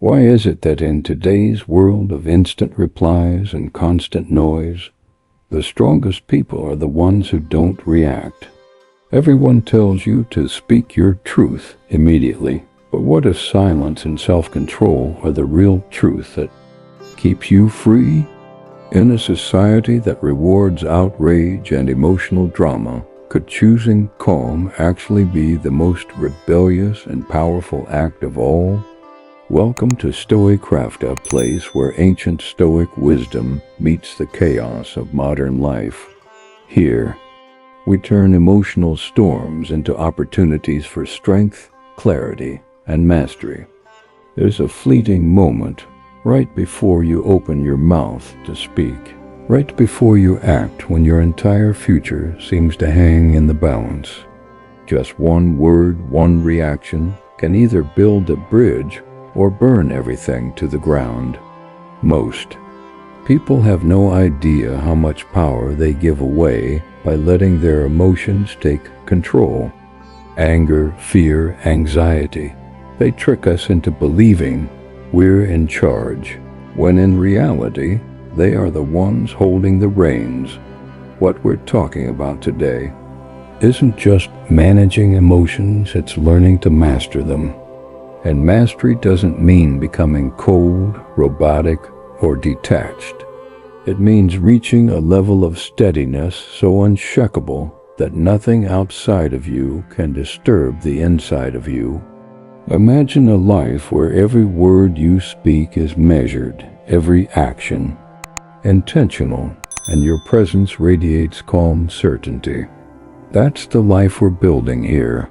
Why is it that in today's world of instant replies and constant noise, the strongest people are the ones who don't react? Everyone tells you to speak your truth immediately, but what if silence and self-control are the real truth that keeps you free? In a society that rewards outrage and emotional drama, could choosing calm actually be the most rebellious and powerful act of all? Welcome to StoicCraft, a place where ancient Stoic wisdom meets the chaos of modern life. Here, we turn emotional storms into opportunities for strength, clarity, and mastery. There's a fleeting moment right before you open your mouth to speak, right before you act, when your entire future seems to hang in the balance. Just one word, one reaction can either build a bridge or burn everything to the ground. Most people have no idea how much power they give away by letting their emotions take control. Anger, fear, anxiety. They trick us into believing we're in charge, when in reality, they are the ones holding the reins. What we're talking about today isn't just managing emotions, it's learning to master them. And mastery doesn't mean becoming cold, robotic, or detached. It means reaching a level of steadiness so unshakable that nothing outside of you can disturb the inside of you. Imagine a life where every word you speak is measured, every action intentional, and your presence radiates calm certainty. That's the life we're building here.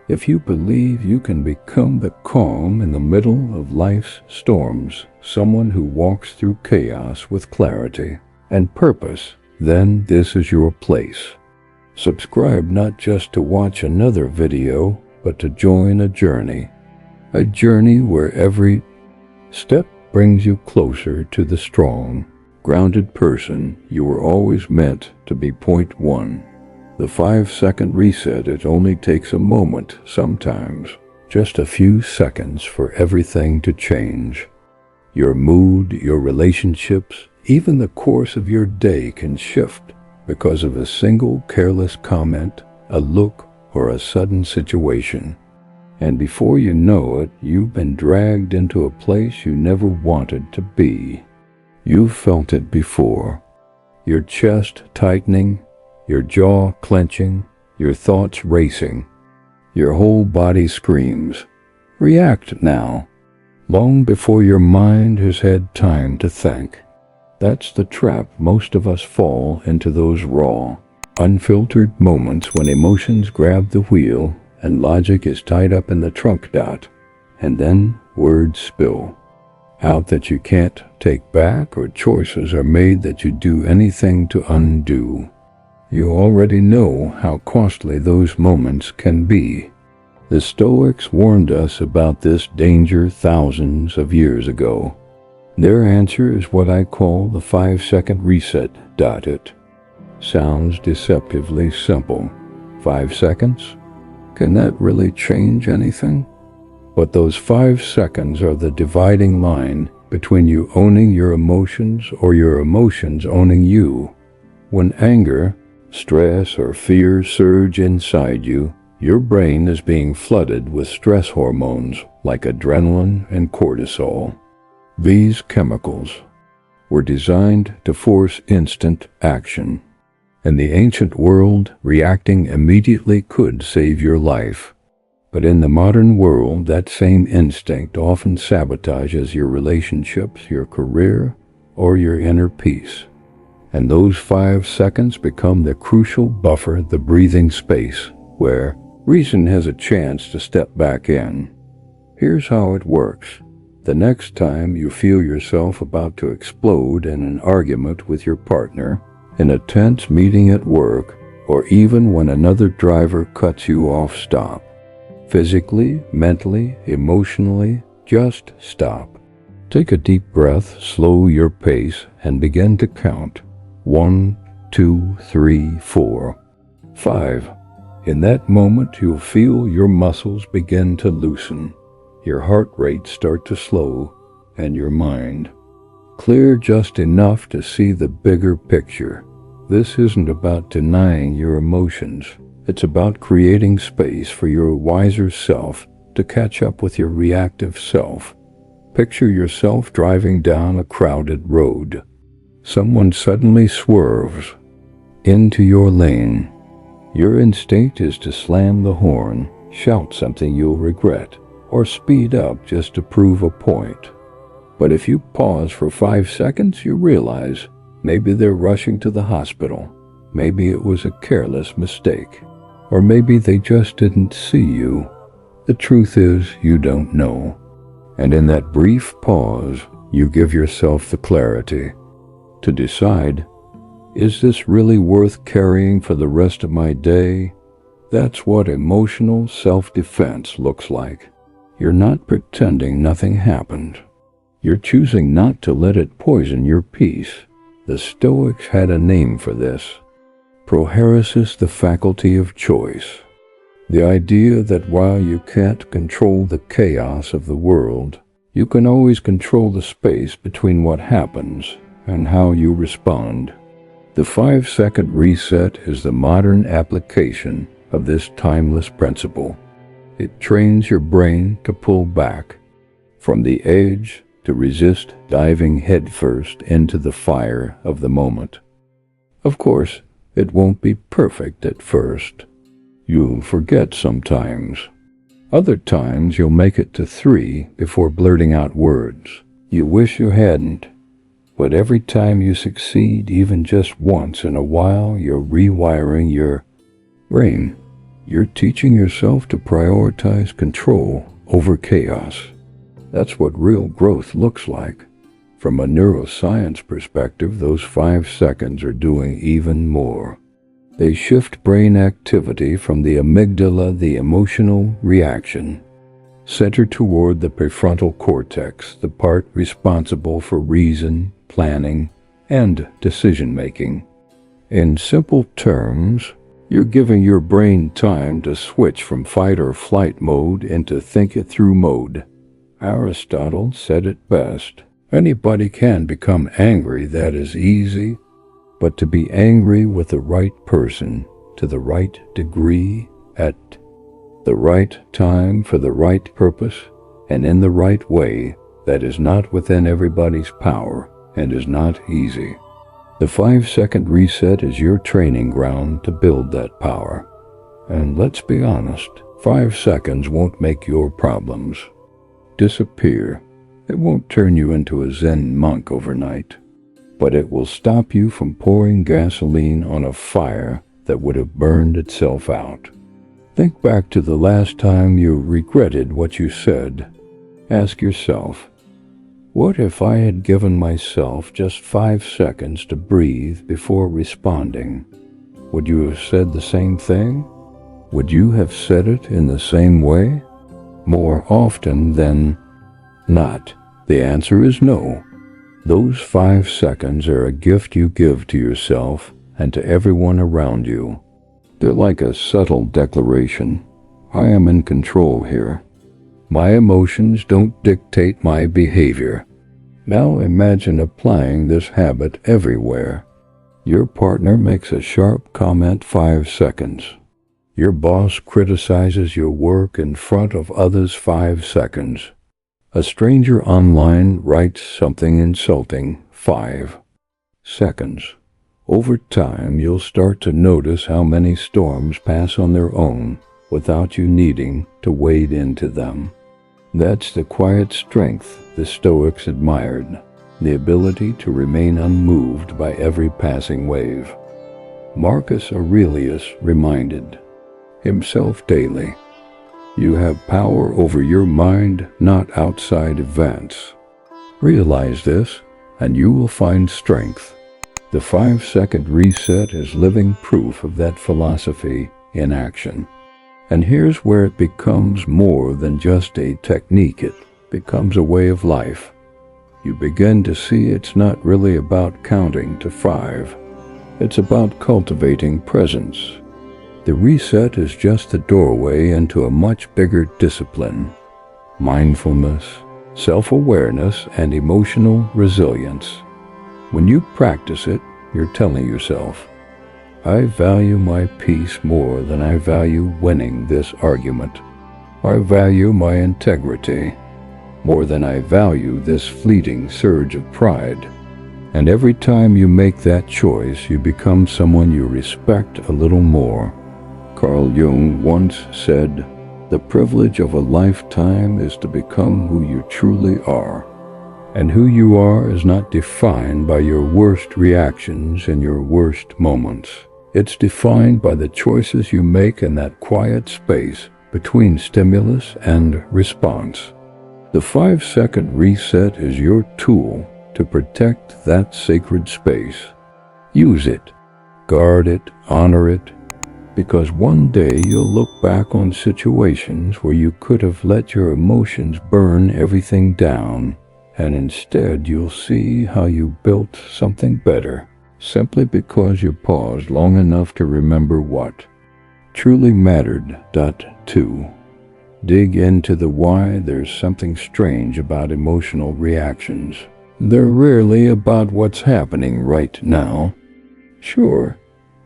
If you believe you can become the calm in the middle of life's storms, someone who walks through chaos with clarity and purpose, then this is your place. Subscribe not just to watch another video, but to join a journey where every step brings you closer to the strong, grounded person you were always meant to be. Point 1. The 5-second reset. It only takes a moment, sometimes just a few seconds, for everything to change. Your mood, your relationships, even the course of your day can shift because of a single careless comment, a look, or a sudden situation. And before you know it, you've been dragged into a place you never wanted to be. You've felt it before. Your chest tightening, your jaw clenching, your thoughts racing. Your whole body screams, "React now," long before your mind has had time to think. That's the trap. Most of us fall into, those raw, unfiltered moments when emotions grab the wheel and logic is tied up in the trunk dot, and then words spill out that you can't take back, or choices are made that you do anything to undo. You already know how costly those moments can be. The Stoics warned us about this danger thousands of years ago. Their answer is what I call the 5-second reset. It sounds deceptively simple. 5 seconds? Can that really change anything? But those 5 seconds are the dividing line between you owning your emotions or your emotions owning you. When anger, stress, or fear surge inside you, your brain is being flooded with stress hormones like adrenaline and cortisol. These chemicals were designed to force instant action. In the ancient world, reacting immediately could save your life. But in the modern world, that same instinct often sabotages your relationships, your career, or your inner peace. And those 5 seconds become the crucial buffer, the breathing space, where reason has a chance to step back in. Here's how it works. The next time you feel yourself about to explode in an argument with your partner, in a tense meeting at work, or even when another driver cuts you off, stop. Physically, mentally, emotionally, just stop. Take a deep breath, slow your pace, and begin to count. 1, 2, 3, 4, 5. In that moment, you'll feel your muscles begin to loosen. your heart rate start to slow, and your mind clear just enough to see the bigger picture. This isn't about denying your emotions. It's about creating space for your wiser self to catch up with your reactive self. Picture yourself driving down a crowded road. Someone suddenly swerves into your lane. Your instinct is to slam the horn, shout something you'll regret, or speed up just to prove a point. But if you pause for 5 seconds, you realize maybe they're rushing to the hospital. Maybe it was a careless mistake. Or maybe they just didn't see you. The truth is, you don't know. And in that brief pause, you give yourself the clarity to decide, is this really worth carrying for the rest of my day? That's what emotional self-defense looks like. You're not pretending nothing happened. You're choosing not to let it poison your peace. The Stoics had a name for this. Prohairesis, the faculty of choice. The idea that while you can't control the chaos of the world, you can always control the space between what happens and how you respond. The 5-second reset is the modern application of this timeless principle. It trains your brain to pull back from the edge, to resist diving headfirst into the fire of the moment. Of course, it won't be perfect at first. You'll forget sometimes. Other times you'll make it to 3 before blurting out words you wish you hadn't. But every time you succeed, even just once in a while, you're rewiring your brain. You're teaching yourself to prioritize control over chaos. That's what real growth looks like. From a neuroscience perspective, those 5 seconds are doing even more. They shift brain activity from the amygdala, the emotional reaction, center toward the prefrontal cortex, the part responsible for reason, planning, and decision-making. In simple terms, you're giving your brain time to switch from fight or flight mode into think-it-through mode. Aristotle said it best. Anybody can become angry, that is easy, but to be angry with the right person, to the right degree, at the right time, for the right purpose, and in the right way, that is not within everybody's power and is not easy. The 5-second reset is your training ground to build that power. And let's be honest, 5 seconds won't make your problems disappear. It won't turn you into a Zen monk overnight, but it will stop you from pouring gasoline on a fire that would have burned itself out. Think back to the last time you regretted what you said. Ask yourself, what if I had given myself just 5 seconds to breathe before responding? Would you have said the same thing? Would you have said it in the same way? More often than not, the answer is no. Those 5 seconds are a gift you give to yourself and to everyone around you. They're like a subtle declaration. I am in control here. My emotions don't dictate my behavior. Now imagine applying this habit everywhere. Your partner makes a sharp comment 5 seconds. Your boss criticizes your work in front of others 5 seconds. A stranger online writes something insulting 5 seconds. Over time, you'll start to notice how many storms pass on their own without you needing to wade into them. That's the quiet strength the Stoics admired, the ability to remain unmoved by every passing wave. Marcus Aurelius reminded himself daily, you have power over your mind, not outside events. Realize this, and you will find strength. The 5-second reset is living proof of that philosophy in action. And here's where it becomes more than just a technique. It becomes a way of life. You begin to see it's not really about counting to 5. It's about cultivating presence. The reset is just the doorway into a much bigger discipline. mindfulness, self-awareness, and emotional resilience. When you practice it, you're telling yourself, I value my peace more than I value winning this argument. I value my integrity more than I value this fleeting surge of pride. And every time you make that choice, you become someone you respect a little more. Carl Jung once said, the privilege of a lifetime is to become who you truly are. And who you are is not defined by your worst reactions and your worst moments. It's defined by the choices you make in that quiet space between stimulus and response. The 5-second reset is your tool to protect that sacred space. Use it, guard it, honor it, because one day you'll look back on situations where you could have let your emotions burn everything down, and instead you'll see how you built something better, simply because you paused long enough to remember what truly mattered. 2. Dig into the why. There's something strange about emotional reactions. They're rarely about what's happening right now. Sure,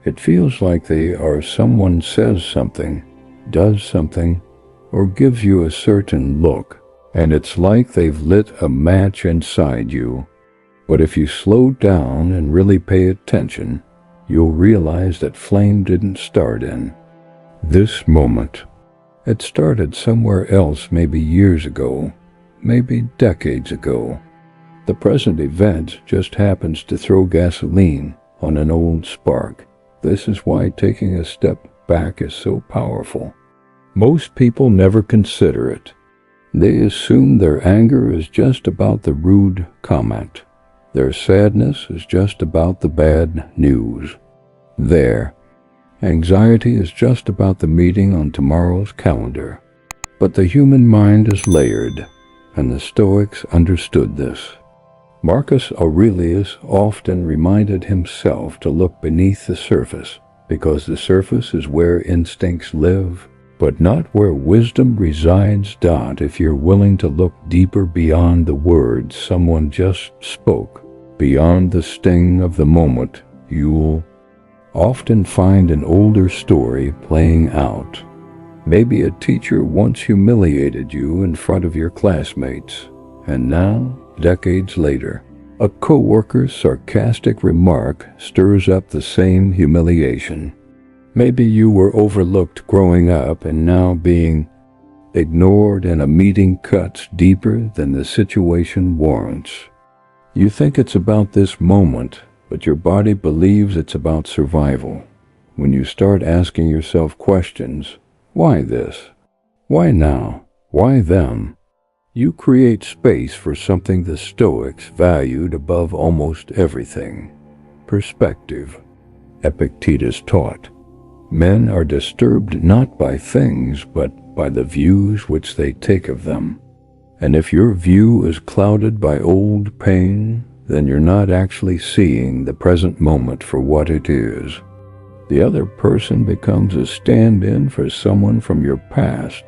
it feels like they are someone says something, does something, or gives you a certain look, and it's like they've lit a match inside you. But if you slow down and really pay attention, you'll realize that flame didn't start in this moment. It started somewhere else, maybe years ago, maybe decades ago. The present event just happens to throw gasoline on an old spark. This is why taking a step back is so powerful. Most people never consider it. They assume their anger is just about the rude comment. Their sadness is just about the bad news. Their anxiety is just about the meeting on tomorrow's calendar. But the human mind is layered, and the Stoics understood this. Marcus Aurelius often reminded himself to look beneath the surface, because the surface is where instincts live, but not where wisdom resides. If you're willing to look deeper beyond the words someone just spoke, beyond the sting of the moment, you'll often find an older story playing out. Maybe a teacher once humiliated you in front of your classmates, and now, decades later, a coworker's sarcastic remark stirs up the same humiliation. Maybe you were overlooked growing up, and now being ignored in a meeting cuts deeper than the situation warrants. You think it's about this moment, but your body believes it's about survival. When you start asking yourself questions, why this? Why now? Why them? You create space for something the Stoics valued above almost everything: perspective. Epictetus taught, men are disturbed not by things, but by the views which they take of them. And if your view is clouded by old pain, then you're not actually seeing the present moment for what it is. The other person becomes a stand-in for someone from your past,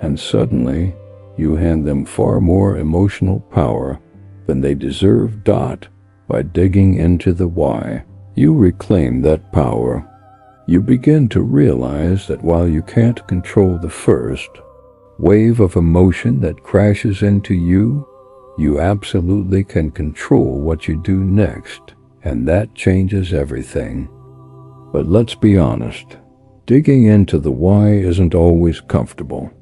and suddenly you hand them far more emotional power than they deserve. By digging into the why, you reclaim that power. You begin to realize that while you can't control the first wave of emotion that crashes into you, you absolutely can control what you do next, and that changes everything. But let's be honest, digging into the why isn't always comfortable.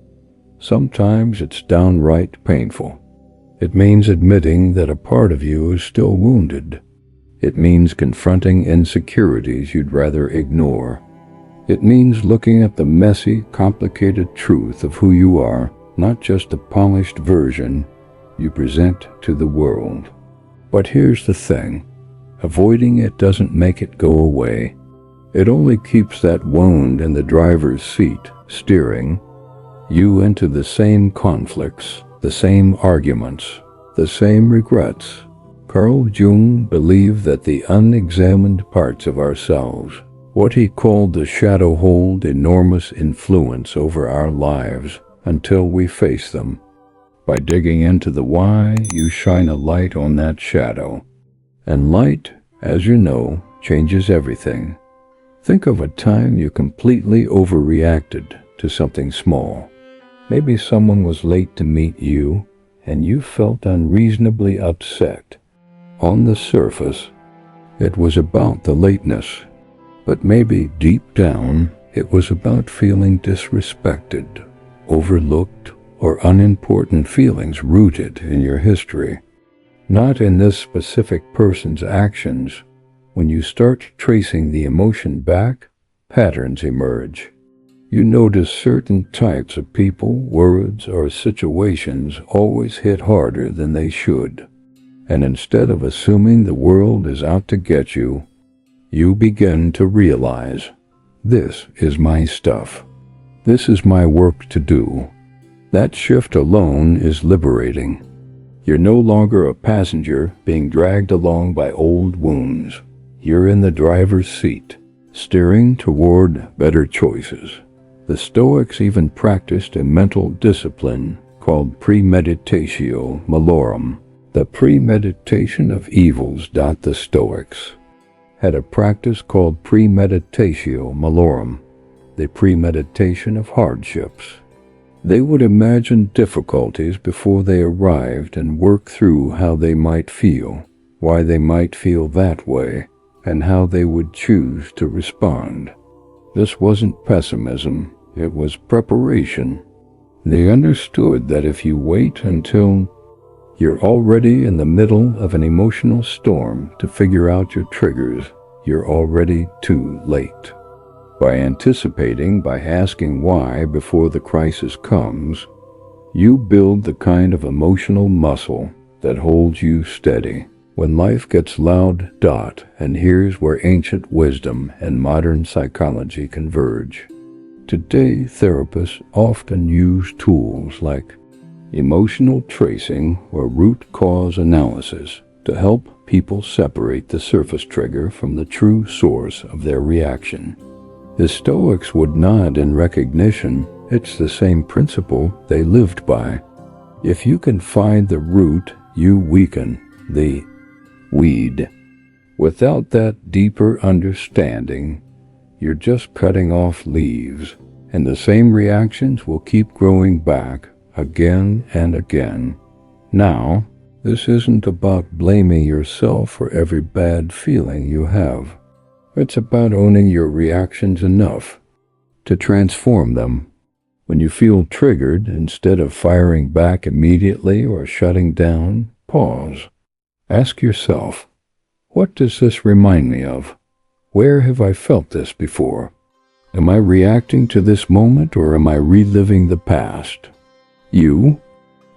Sometimes it's downright painful. It means admitting that a part of you is still wounded. It means confronting insecurities you'd rather ignore. It means looking at the messy, complicated truth of who you are, not just the polished version you present to the world. But here's the thing, avoiding it doesn't make it go away. It only keeps that wound in the driver's seat, steering you into the same conflicts, the same arguments, the same regrets. Carl Jung believed that the unexamined parts of ourselves, what he called the shadow, hold enormous influence over our lives until we face them. By digging into the why, you shine a light on that shadow. And light, as you know, changes everything. Think of a time you completely overreacted to something small. Maybe someone was late to meet you, and you felt unreasonably upset. On the surface, it was about the lateness, but maybe deep down, it was about feeling disrespected, overlooked, or unimportant feelings rooted in your history. Not in this specific person's actions. When you start tracing the emotion back, patterns emerge. You notice certain types of people, words, or situations always hit harder than they should. And instead of assuming the world is out to get you, you begin to realize, this is my stuff. This is my work to do. That shift alone is liberating. You're no longer a passenger being dragged along by old wounds. You're in the driver's seat, steering toward better choices. The Stoics even practiced a mental discipline called premeditatio malorum. The premeditation of evils. The Stoics had a practice called premeditatio malorum, the premeditation of hardships. They would imagine difficulties before they arrived and work through how they might feel, why they might feel that way, and how they would choose to respond. This wasn't pessimism, it was preparation. They understood that if you wait until you're already in the middle of an emotional storm to figure out your triggers, you're already too late. By anticipating, by asking why before the crisis comes, you build the kind of emotional muscle that holds you steady when life gets loud. And here's where ancient wisdom and modern psychology converge. Today, therapists often use tools like emotional tracing or root cause analysis to help people separate the surface trigger from the true source of their reaction. The Stoics would nod in recognition. It's the same principle they lived by. If you can find the root, you weaken the weed. Without that deeper understanding, you're just cutting off leaves, and the same reactions will keep growing back again and again. Now, this isn't about blaming yourself for every bad feeling you have. It's about owning your reactions enough to transform them. When you feel triggered, instead of firing back immediately or shutting down, pause. Ask yourself, what does this remind me of? Where have I felt this before? Am I reacting to this moment or am I reliving the past? You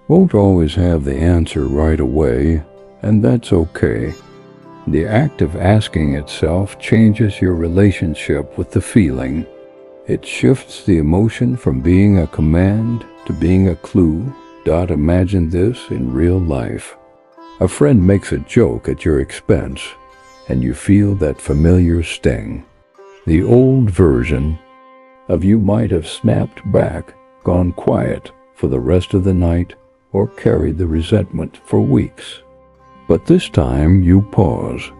won't always have the answer right away, and that's okay. The act of asking itself changes your relationship with the feeling. It shifts the emotion from being a command to being a clue. Imagine this in real life. A friend makes a joke at your expense, and you feel that familiar sting. The old version of you might have snapped back, gone quiet for the rest of the night, or carried the resentment for weeks. But this time you pause.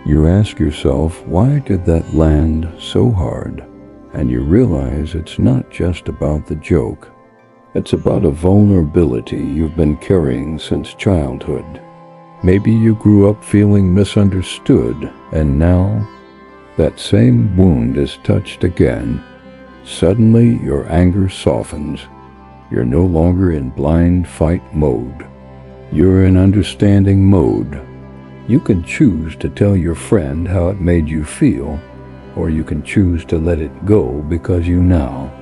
You ask yourself, why did that land so hard? And you realize it's not just about the joke. It's about a vulnerability you've been carrying since childhood. Maybe you grew up feeling misunderstood, and now that same wound is touched again. Suddenly your anger softens. You're no longer in blind fight mode. You're in understanding mode. You can choose to tell your friend how it made you feel, or you can choose to let it go because you now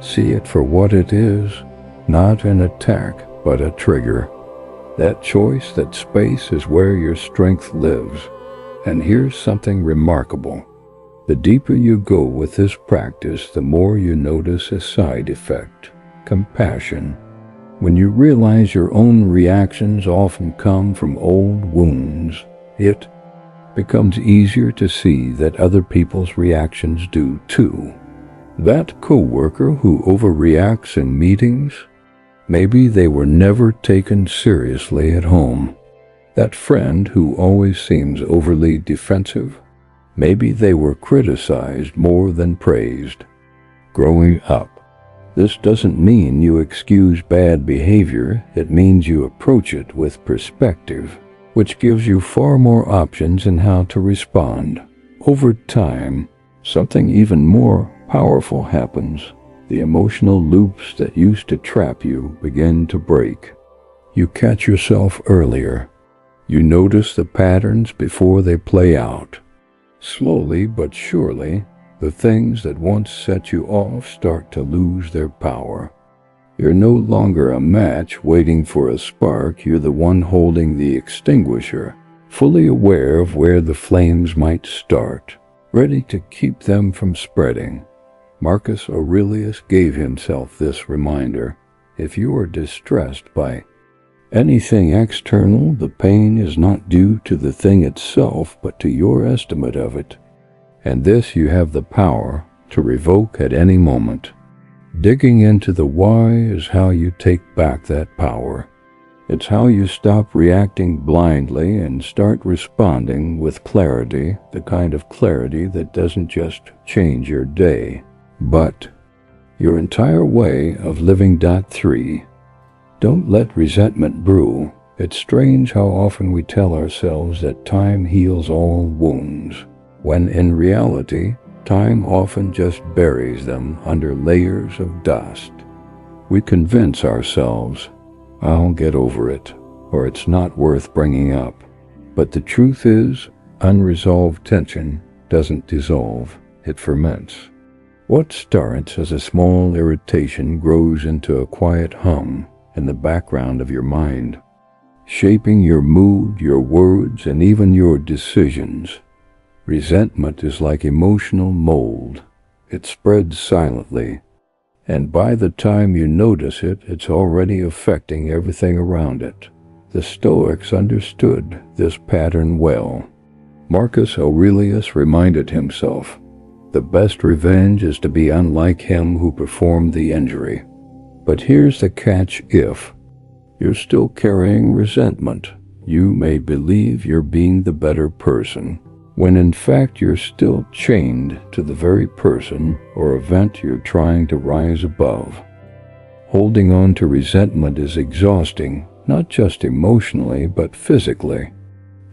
see it for what it is, not an attack, but a trigger. That choice, that space is where your strength lives. And here's something remarkable. The deeper you go with this practice, the more you notice a side effect: compassion. When you realize your own reactions often come from old wounds, it becomes easier to see that other people's reactions do too. That coworker who overreacts in meetings, Maybe they were never taken seriously at home. That friend who always seems overly defensive. Maybe they were criticized more than praised. Growing up. This doesn't mean you excuse bad behavior, it means you approach it with perspective, which gives you far more options in how to respond. Over time, something even more powerful happens. The emotional loops that used to trap you begin to break. You catch yourself earlier. You notice the patterns before they play out. Slowly but surely, the things that once set you off start to lose their power. You're no longer a match waiting for a spark, you're the one holding the extinguisher, fully aware of where the flames might start, ready to keep them from spreading. Marcus Aurelius gave himself this reminder: if you are distressed by anything external, the pain is not due to the thing itself, but to your estimate of it. And this you have the power to revoke at any moment. Digging into the why is how you take back that power. It's how you stop reacting blindly and start responding with clarity, the kind of clarity that doesn't just change your day, but your entire way of living. 3. Don't let resentment brew. It's strange how often we tell ourselves that time heals all wounds, when in reality, time often just buries them under layers of dust. We convince ourselves, I'll get over it, or it's not worth bringing up. But the truth is, unresolved tension doesn't dissolve, it ferments. What starts as a small irritation grows into a quiet hum in the background of your mind, shaping your mood, your words, and even your decisions. Resentment is like emotional mold. It spreads silently, and by the time you notice it, it's already affecting everything around it. The Stoics understood this pattern well. Marcus Aurelius reminded himself, the best revenge is to be unlike him who performed the injury. But here's the catch: if you're still carrying resentment, you may believe you're being the better person, when in fact you're still chained to the very person or event you're trying to rise above. Holding on to resentment is exhausting, not just emotionally, but physically.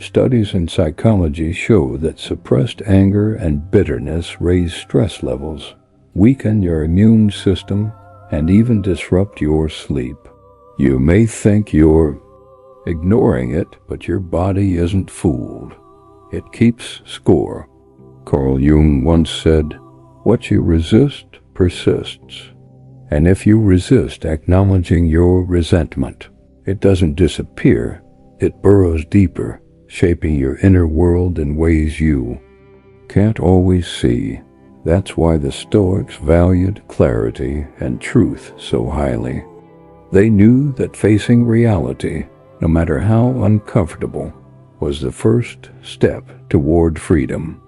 Studies in psychology show that suppressed anger and bitterness raise stress levels, weaken your immune system, and even disrupt your sleep. You may think you're ignoring it, but your body isn't fooled. It keeps score. Carl Jung once said, what you resist persists. And if you resist acknowledging your resentment, it doesn't disappear, it burrows deeper, shaping your inner world in ways you can't always see. That's why the Stoics valued clarity and truth so highly. They knew that facing reality, no matter how uncomfortable, was the first step toward freedom.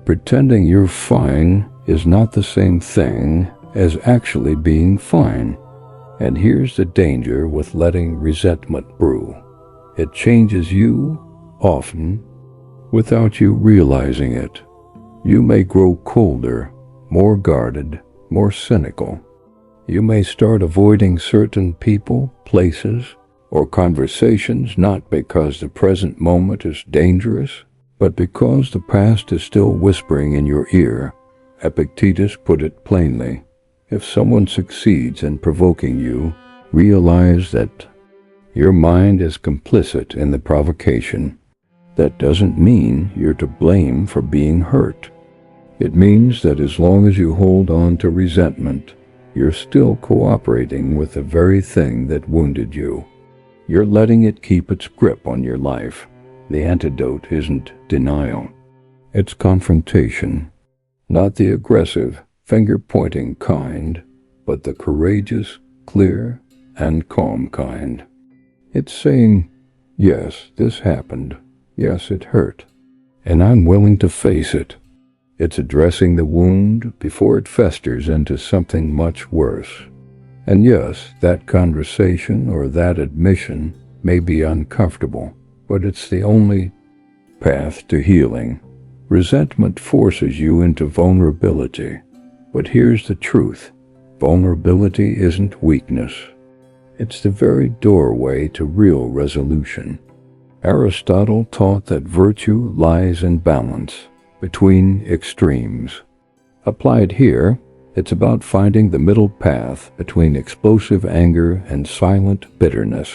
Pretending you're fine is not the same thing as actually being fine. And here's the danger with letting resentment brew. It changes you, often, without you realizing it. You may grow colder, more guarded, more cynical. You may start avoiding certain people, places, or conversations, not because the present moment is dangerous, but because the past is still whispering in your ear. Epictetus put it plainly: if someone succeeds in provoking you, realize that your mind is complicit in the provocation. That doesn't mean you're to blame for being hurt. It means that as long as you hold on to resentment, you're still cooperating with the very thing that wounded you. You're letting it keep its grip on your life. The antidote isn't denial. It's confrontation. Not the aggressive, finger-pointing kind, but the courageous, clear, and calm kind. It's saying, yes, this happened. Yes, it hurt. And I'm willing to face it. It's addressing the wound before it festers into something much worse. And yes, that conversation or that admission may be uncomfortable, but it's the only path to healing. Resentment forces you into vulnerability. But here's the truth. Vulnerability isn't weakness. It's the very doorway to real resolution. Aristotle taught that virtue lies in balance between extremes. Applied here, it's about finding the middle path between explosive anger and silent bitterness.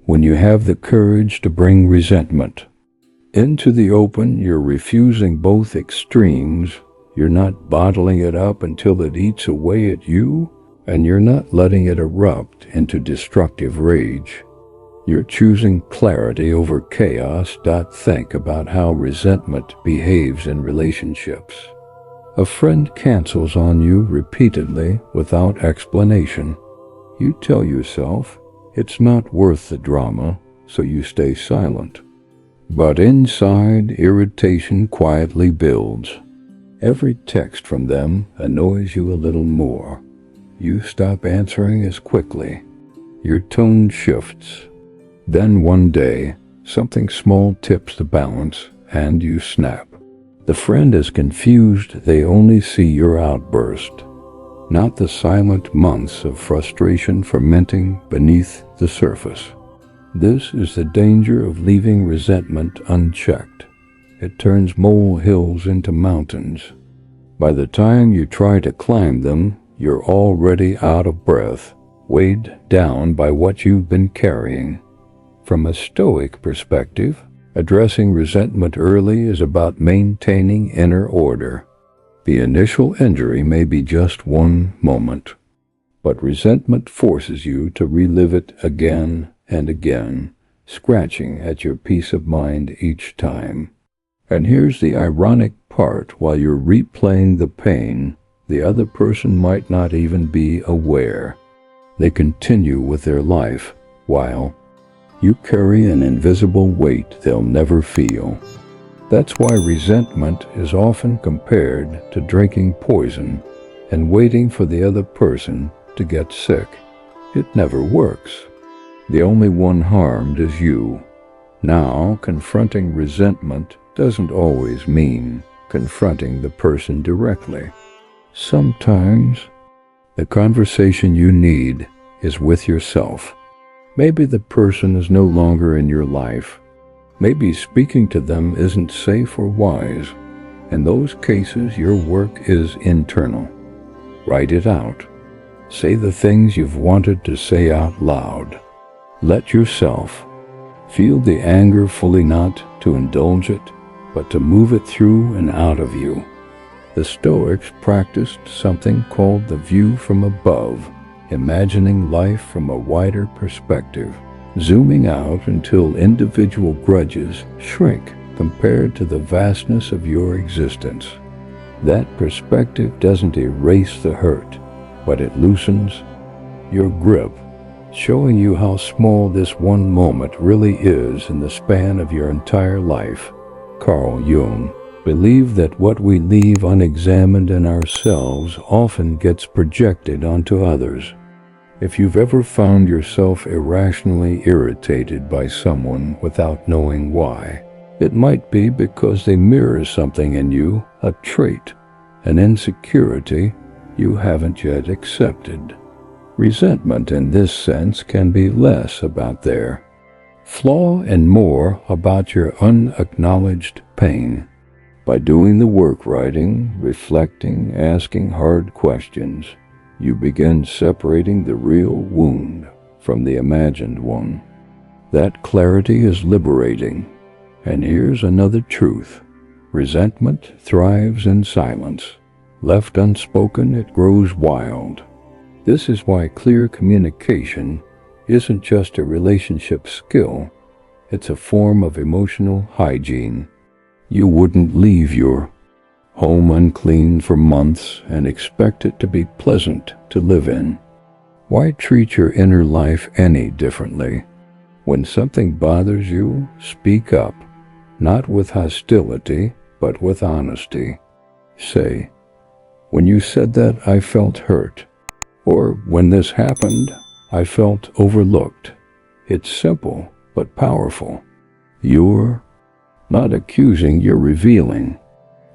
When you have the courage to bring resentment into the open, you're refusing both extremes. You're not bottling it up until it eats away at you, and you're not letting it erupt into destructive rage. You're choosing clarity over chaos. Think about how resentment behaves in relationships. A friend cancels on you repeatedly without explanation. You tell yourself it's not worth the drama, so you stay silent. But inside, irritation quietly builds. Every text from them annoys you a little more. You stop answering as quickly. Your tone shifts. Then one day, something small tips the balance, and you snap. The friend is confused. They only see your outburst, not the silent months of frustration fermenting beneath the surface. This is the danger of leaving resentment unchecked. It turns molehills into mountains. By the time you try to climb them, you're already out of breath, weighed down by what you've been carrying. From a Stoic perspective, addressing resentment early is about maintaining inner order. The initial injury may be just one moment, but resentment forces you to relive it again and again, scratching at your peace of mind each time. And here's the ironic part. While you're replaying the pain, the other person might not even be aware. They continue with their life, while you carry an invisible weight they'll never feel. That's why resentment is often compared to drinking poison and waiting for the other person to get sick. It never works. The only one harmed is you. Now, confronting resentment doesn't always mean confronting the person directly. Sometimes, the conversation you need is with yourself. Maybe the person is no longer in your life. Maybe speaking to them isn't safe or wise. In those cases, your work is internal. Write it out. Say the things you've wanted to say out loud. Let yourself feel the anger fully, not to indulge it, but to move it through and out of you. The Stoics practiced something called the view from above, imagining life from a wider perspective, zooming out until individual grudges shrink compared to the vastness of your existence. That perspective doesn't erase the hurt, but it loosens your grip, showing you how small this one moment really is in the span of your entire life. Carl Jung believed that what we leave unexamined in ourselves often gets projected onto others. If you've ever found yourself irrationally irritated by someone without knowing why, it might be because they mirror something in you, a trait, an insecurity you haven't yet accepted. Resentment in this sense can be less about their flaw and more about your unacknowledged pain. By doing the work, writing, reflecting, asking hard questions, you begin separating the real wound from the imagined one. That clarity is liberating. And here's another truth. Resentment thrives in silence. Left unspoken, it grows wild. This is why clear communication isn't just a relationship skill, it's a form of emotional hygiene. You wouldn't leave your home unclean for months and expect it to be pleasant to live in. Why treat your inner life any differently? When something bothers you, speak up, not with hostility, but with honesty. Say, "When you said that, I felt hurt. Or when this happened, I felt overlooked. It's simple, but powerful. You're not accusing, you're revealing.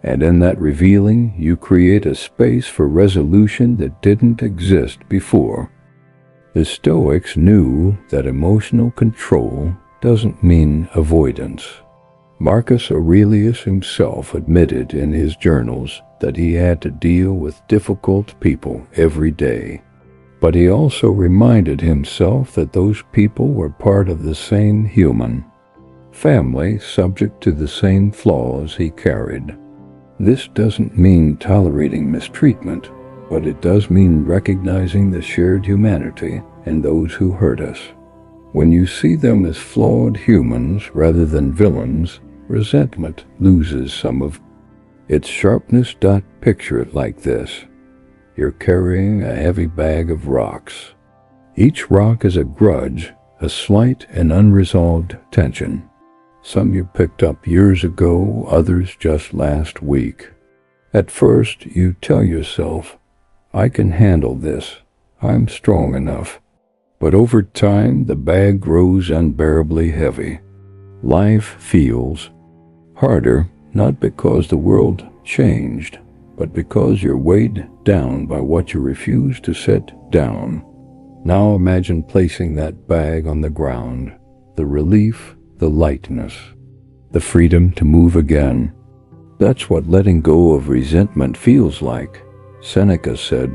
And in that revealing, you create a space for resolution that didn't exist before. The Stoics knew that emotional control doesn't mean avoidance. Marcus Aurelius himself admitted in his journals that he had to deal with difficult people every day. But he also reminded himself that those people were part of the same human family, subject to the same flaws he carried. This doesn't mean tolerating mistreatment, but it does mean recognizing the shared humanity in those who hurt us. When you see them as flawed humans rather than villains, resentment loses some of its sharpness. Picture it like this. You're carrying a heavy bag of rocks. Each rock is a grudge, a slight and unresolved tension. Some you picked up years ago, others just last week. At first, you tell yourself, I can handle this. I'm strong enough. But over time, the bag grows unbearably heavy. Life feels harder, not because the world changed, but because you're weighed down by what you refuse to set down. Now imagine placing that bag on the ground. The relief, the lightness, the freedom to move again. That's what letting go of resentment feels like. Seneca said,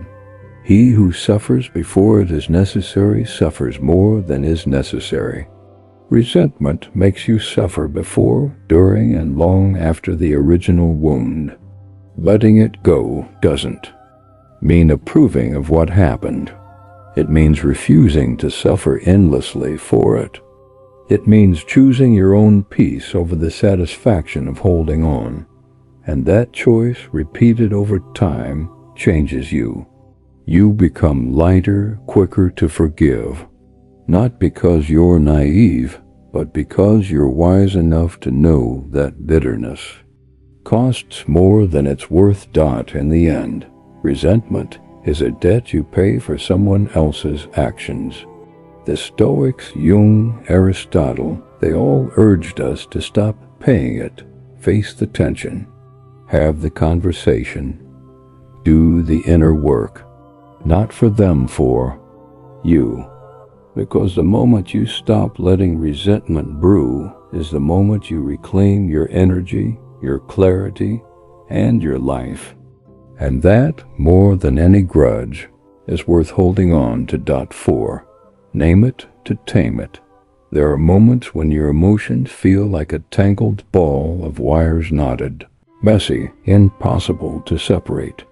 "He who suffers before it is necessary suffers more than is necessary." Resentment makes you suffer before, during, and long after the original wound. Letting it go doesn't mean approving of what happened. It means refusing to suffer endlessly for it. It means choosing your own peace over the satisfaction of holding on. And that choice, repeated over time, changes you. You become lighter, quicker to forgive. Not because you're naive, but because you're wise enough to know that bitterness costs more than it's worth. In the end, resentment is a debt you pay for someone else's actions. The Stoics, Jung, Aristotle, they all urged us to stop paying it, face the tension, have the conversation, do the inner work. Not for them, for you. Because the moment you stop letting resentment brew is the moment you reclaim your energy, your clarity, and your life. And that, more than any grudge, is worth holding on to. 4. Name it to tame it. There are moments when your emotions feel like a tangled ball of wires knotted, messy, impossible to separate.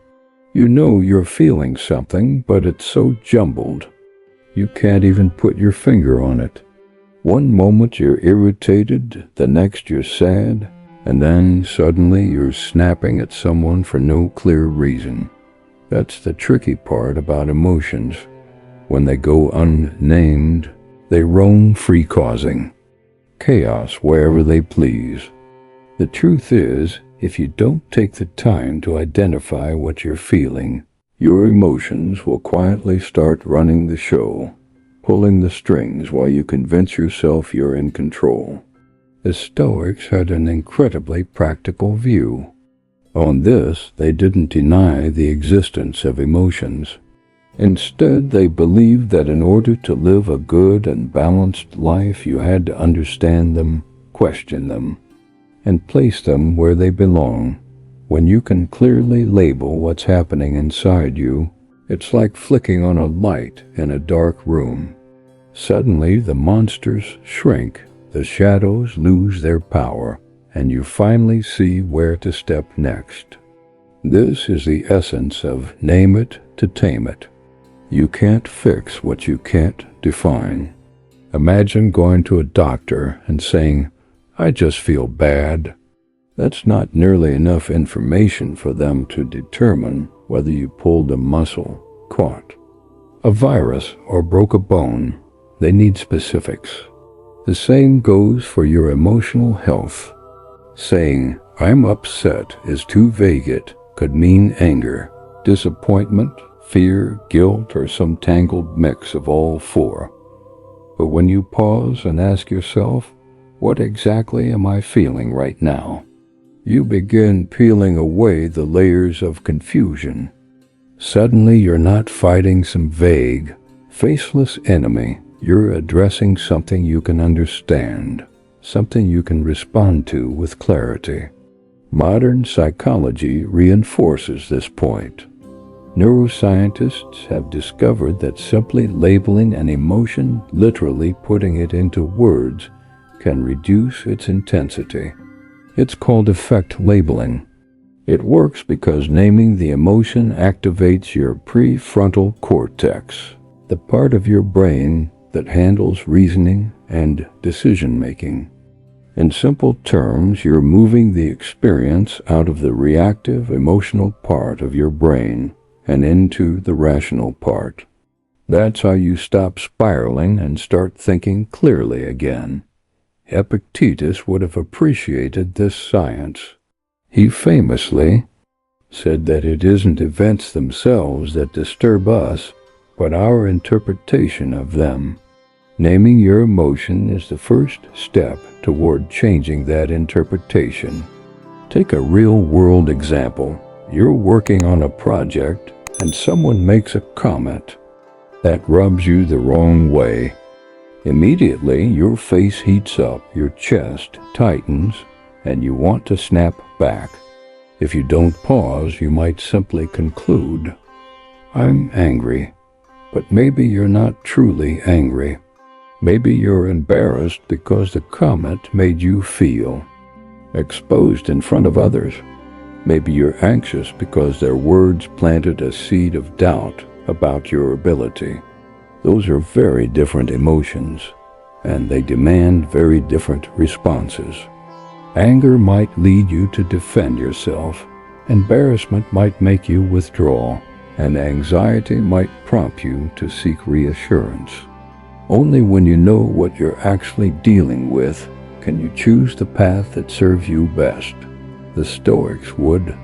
You know you're feeling something, but it's so jumbled, you can't even put your finger on it. One moment you're irritated, the next you're sad, and then suddenly you're snapping at someone for no clear reason. That's the tricky part about emotions. When they go unnamed, they roam free, causing chaos wherever they please. The truth is, if you don't take the time to identify what you're feeling, your emotions will quietly start running the show, pulling the strings while you convince yourself you're in control. The Stoics had an incredibly practical view. On this, they didn't deny the existence of emotions. Instead, they believed that in order to live a good and balanced life, you had to understand them, question them, and place them where they belong. When you can clearly label what's happening inside you, it's like flicking on a light in a dark room. Suddenly, the monsters shrink, the shadows lose their power, and you finally see where to step next. This is the essence of name it to tame it. You can't fix what you can't define. Imagine going to a doctor and saying, "I just feel bad." That's not nearly enough information for them to determine whether you pulled a muscle, caught a virus, or broke a bone. They need specifics. The same goes for your emotional health. Saying, "I'm upset" is too vague. It could mean anger, disappointment, fear, guilt, or some tangled mix of all four. But when you pause and ask yourself, what exactly am I feeling right now? You begin peeling away the layers of confusion. Suddenly you're not fighting some vague, faceless enemy. You're addressing something you can understand, something you can respond to with clarity. Modern psychology reinforces this point. Neuroscientists have discovered that simply labeling an emotion, literally putting it into words, can reduce its intensity. It's called effect labeling. It works because naming the emotion activates your prefrontal cortex, the part of your brain that handles reasoning and decision-making. In simple terms, you're moving the experience out of the reactive, emotional part of your brain and into the rational part. That's how you stop spiraling and start thinking clearly again. Epictetus would have appreciated this science. He famously said that it isn't events themselves that disturb us, but our interpretation of them. Naming your emotion is the first step toward changing that interpretation. Take a real-world example. You're working on a project and someone makes a comment that rubs you the wrong way. Immediately, your face heats up, your chest tightens, and you want to snap back. If you don't pause, you might simply conclude, "I'm angry." But maybe you're not truly angry. Maybe you're embarrassed because the comment made you feel exposed in front of others. Maybe you're anxious because their words planted a seed of doubt about your ability. Those are very different emotions, and they demand very different responses. Anger might lead you to defend yourself, embarrassment might make you withdraw, and anxiety might prompt you to seek reassurance. Only when you know what you're actually dealing with can you choose the path that serves you best. The Stoics would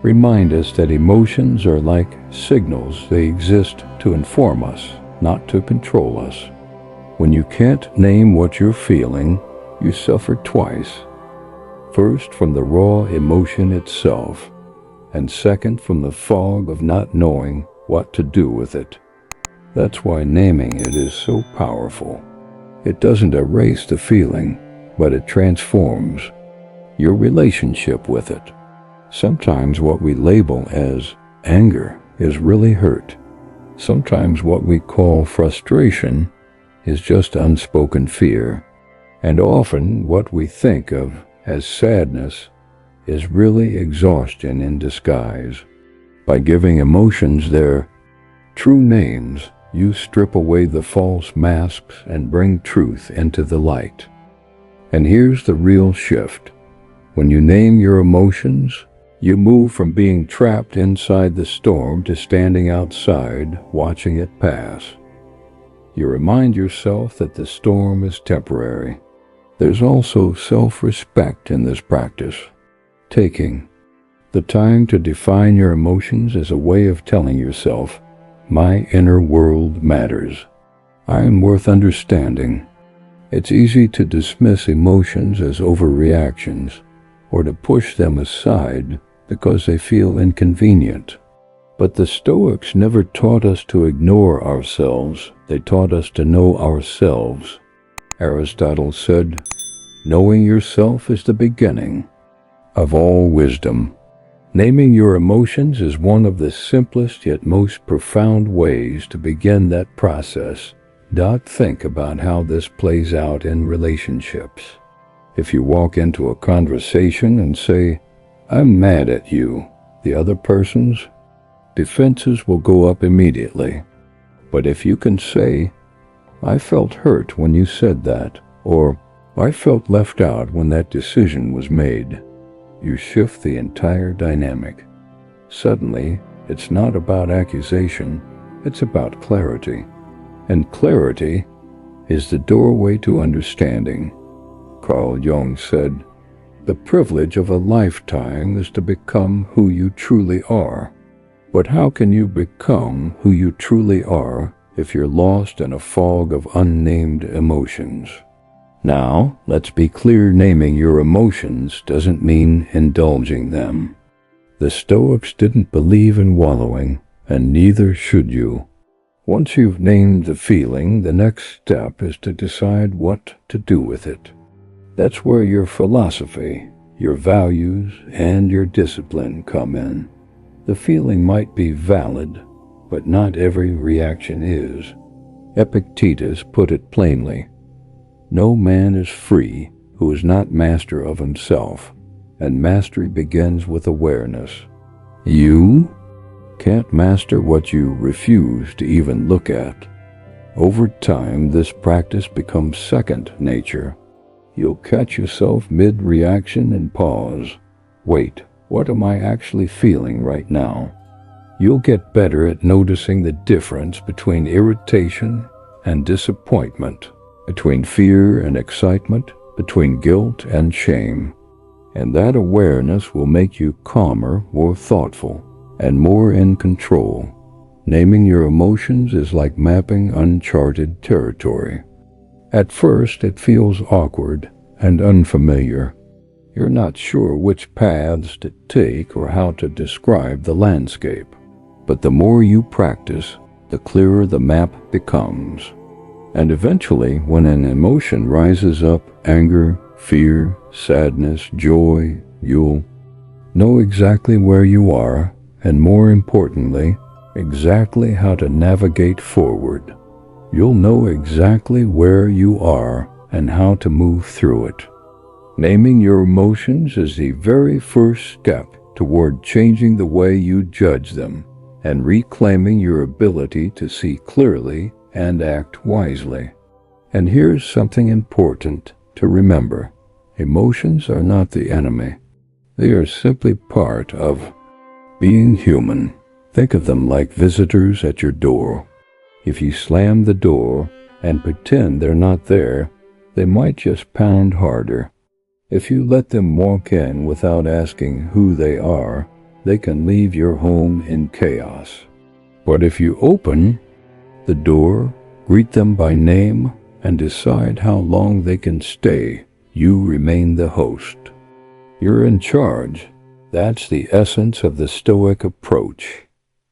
remind us that emotions are like signals. They exist to inform us, not to control us. When you can't name what you're feeling, you suffer twice. First, from the raw emotion itself, and second, from the fog of not knowing what to do with it. That's why naming it is so powerful. It doesn't erase the feeling, but it transforms your relationship with it. Sometimes what we label as anger is really hurt. Sometimes what we call frustration is just unspoken fear. And often what we think of as sadness is really exhaustion in disguise. By giving emotions their true names, you strip away the false masks and bring truth into the light. And here's the real shift. When you name your emotions, you move from being trapped inside the storm to standing outside, watching it pass. You remind yourself that the storm is temporary. There's also self-respect in this practice. Taking the time to define your emotions is a way of telling yourself, my inner world matters. I am worth understanding. It's easy to dismiss emotions as overreactions or to push them aside because they feel inconvenient. But the Stoics never taught us to ignore ourselves. They taught us to know ourselves. Aristotle said, knowing yourself is the beginning of all wisdom. Naming your emotions is one of the simplest yet most profound ways to begin that process. Think about how this plays out in relationships. If you walk into a conversation and say, I'm mad at you, the other person's defenses will go up immediately. But if you can say, I felt hurt when you said that, or I felt left out when that decision was made, you shift the entire dynamic. Suddenly, it's not about accusation, it's about clarity. And clarity is the doorway to understanding. Carl Jung said, the privilege of a lifetime is to become who you truly are. But how can you become who you truly are if you're lost in a fog of unnamed emotions? Now, let's be clear, naming your emotions doesn't mean indulging them. The Stoics didn't believe in wallowing, and neither should you. Once you've named the feeling, the next step is to decide what to do with it. That's where your philosophy, your values, and your discipline come in. The feeling might be valid, but not every reaction is. Epictetus put it plainly, "No man is free who is not master of himself, and mastery begins with awareness." You can't master what you refuse to even look at. Over time, this practice becomes second nature. You'll catch yourself mid-reaction and pause. Wait, what am I actually feeling right now? You'll get better at noticing the difference between irritation and disappointment, between fear and excitement, between guilt and shame. And that awareness will make you calmer, more thoughtful, and more in control. Naming your emotions is like mapping uncharted territory. At first, it feels awkward and unfamiliar. You're not sure which paths to take or how to describe the landscape. But the more you practice, the clearer the map becomes. And eventually, when an emotion rises up, anger, fear, sadness, joy, you'll know exactly where you are, and more importantly, exactly how to navigate forward. You'll know exactly where you are and how to move through it. Naming your emotions is the very first step toward changing the way you judge them and reclaiming your ability to see clearly and act wisely. And here's something important to remember. Emotions are not the enemy. They are simply part of being human. Think of them like visitors at your door. If you slam the door and pretend they're not there, they might just pound harder. If you let them walk in without asking who they are, they can leave your home in chaos. But if you open the door, greet them by name, and decide how long they can stay, you remain the host. You're in charge. That's the essence of the Stoic approach.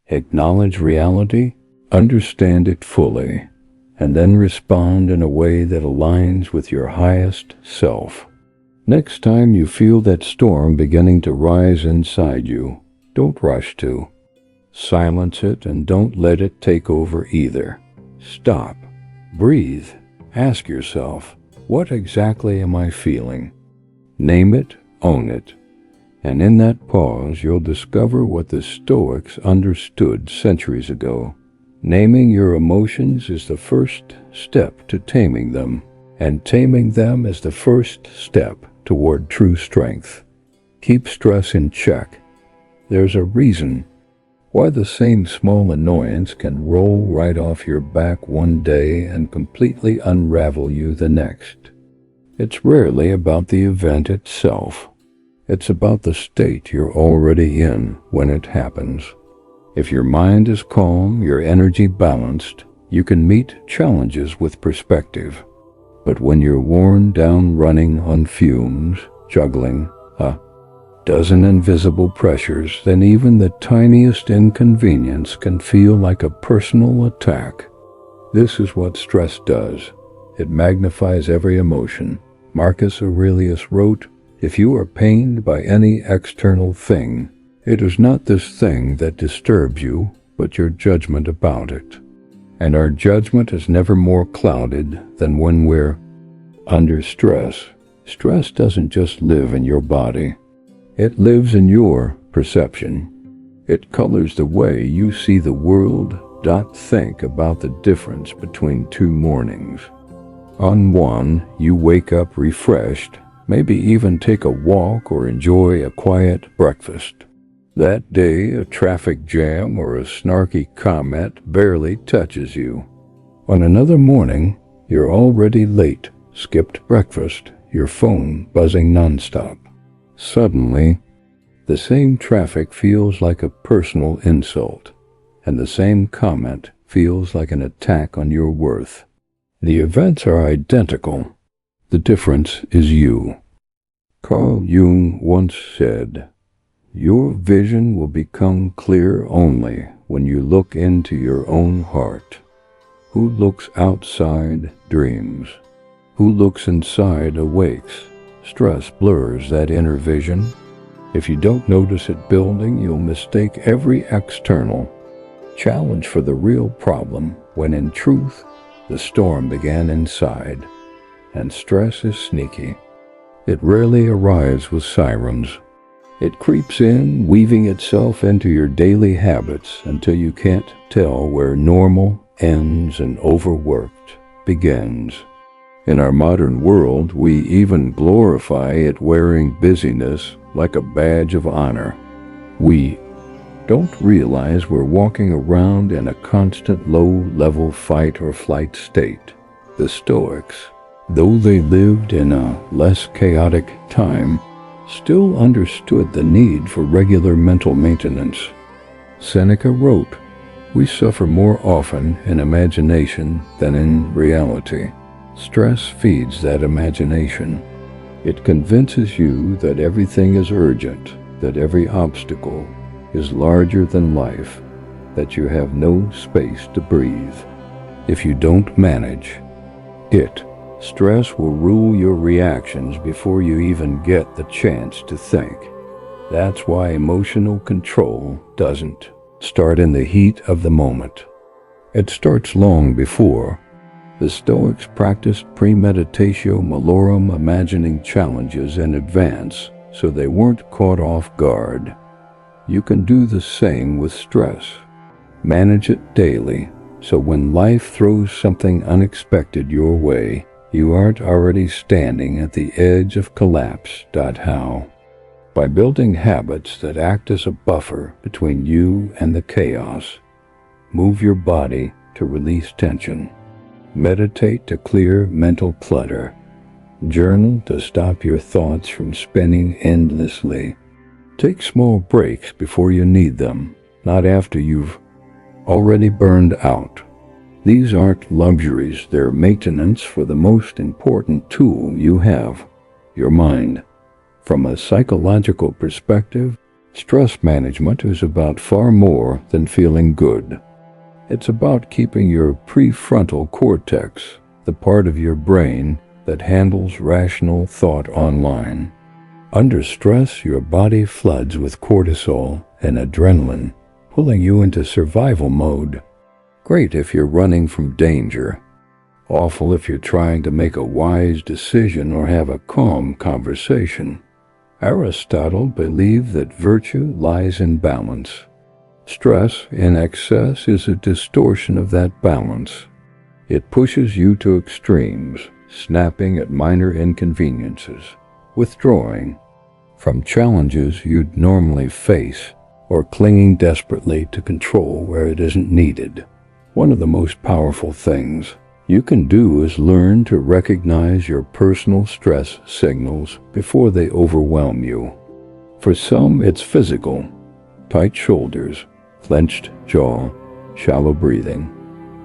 Acknowledge reality, understand it fully, and then respond in a way that aligns with your highest self. Next time you feel that storm beginning to rise inside you, don't rush to. Silence it and don't let it take over either. Stop. Breathe. Ask yourself, what exactly am I feeling? Name it, own it. And in that pause, you'll discover what the Stoics understood centuries ago. Naming your emotions is the first step to taming them, and taming them is the first step toward true strength. Keep stress in check. There's a reason why the same small annoyance can roll right off your back one day and completely unravel you the next. It's rarely about the event itself. It's about the state you're already in when it happens. If your mind is calm, your energy balanced, you can meet challenges with perspective. But when you're worn down running on fumes, juggling a dozen invisible pressures, then even the tiniest inconvenience can feel like a personal attack. This is what stress does. It magnifies every emotion. Marcus Aurelius wrote, "If you are pained by any external thing, it is not this thing that disturbs you, but your judgment about it." And our judgment is never more clouded than when we're under stress. Stress doesn't just live in your body. It lives in your perception. It colors the way you see the world. Think about the difference between two mornings. On one, you wake up refreshed, maybe even take a walk or enjoy a quiet breakfast. That day, a traffic jam or a snarky comment barely touches you. On another morning, you're already late, skipped breakfast, your phone buzzing nonstop. Suddenly, The same traffic feels like a personal insult, and the same comment feels like an attack on your worth. The events are identical. The difference is you. Carl Jung once said, "Your vision will become clear only when you look into your own heart. Who looks outside dreams. Who looks inside awakes." Stress blurs that inner vision. If you don't notice it building, you'll mistake every external challenge for the real problem, when in truth, the storm began inside. And stress is sneaky. It rarely arrives with sirens. It creeps in, weaving itself into your daily habits until you can't tell where normal ends and overworked begins. In our modern world, we even glorify it, wearing busyness like a badge of honor. We don't realize we're walking around in a constant low-level fight or flight state. The Stoics, though they lived in a less chaotic time, still understood the need for regular mental maintenance. Seneca wrote, "We suffer more often in imagination than in reality." Stress feeds that imagination. It convinces you that everything is urgent, that every obstacle is larger than life, that you have no space to breathe. If you don't manage it, stress will rule your reactions before you even get the chance to think. That's why emotional control doesn't start in the heat of the moment. It starts long before. The Stoics practiced premeditatio malorum, imagining challenges in advance so they weren't caught off guard. You can do the same with stress. Manage it daily, so when life throws something unexpected your way, you aren't already standing at the edge of collapse. How? By building habits that act as a buffer between you and the chaos. Move your body to release tension. Meditate to clear mental clutter. Journal to stop your thoughts from spinning endlessly. Take small breaks before you need them, not after you've already burned out. These aren't luxuries, they're maintenance for the most important tool you have, your mind. From a psychological perspective, stress management is about far more than feeling good. It's about keeping your prefrontal cortex, the part of your brain that handles rational thought online. Under stress, your body floods with cortisol and adrenaline, pulling you into survival mode. Great if you're running from danger. Awful if you're trying to make a wise decision or have a calm conversation. Aristotle believed that virtue lies in balance. Stress in excess is a distortion of that balance. It pushes you to extremes, snapping at minor inconveniences, withdrawing from challenges you'd normally face, or clinging desperately to control where it isn't needed. One of the most powerful things you can do is learn to recognize your personal stress signals before they overwhelm you. For some, it's physical: tight shoulders, clenched jaw, shallow breathing.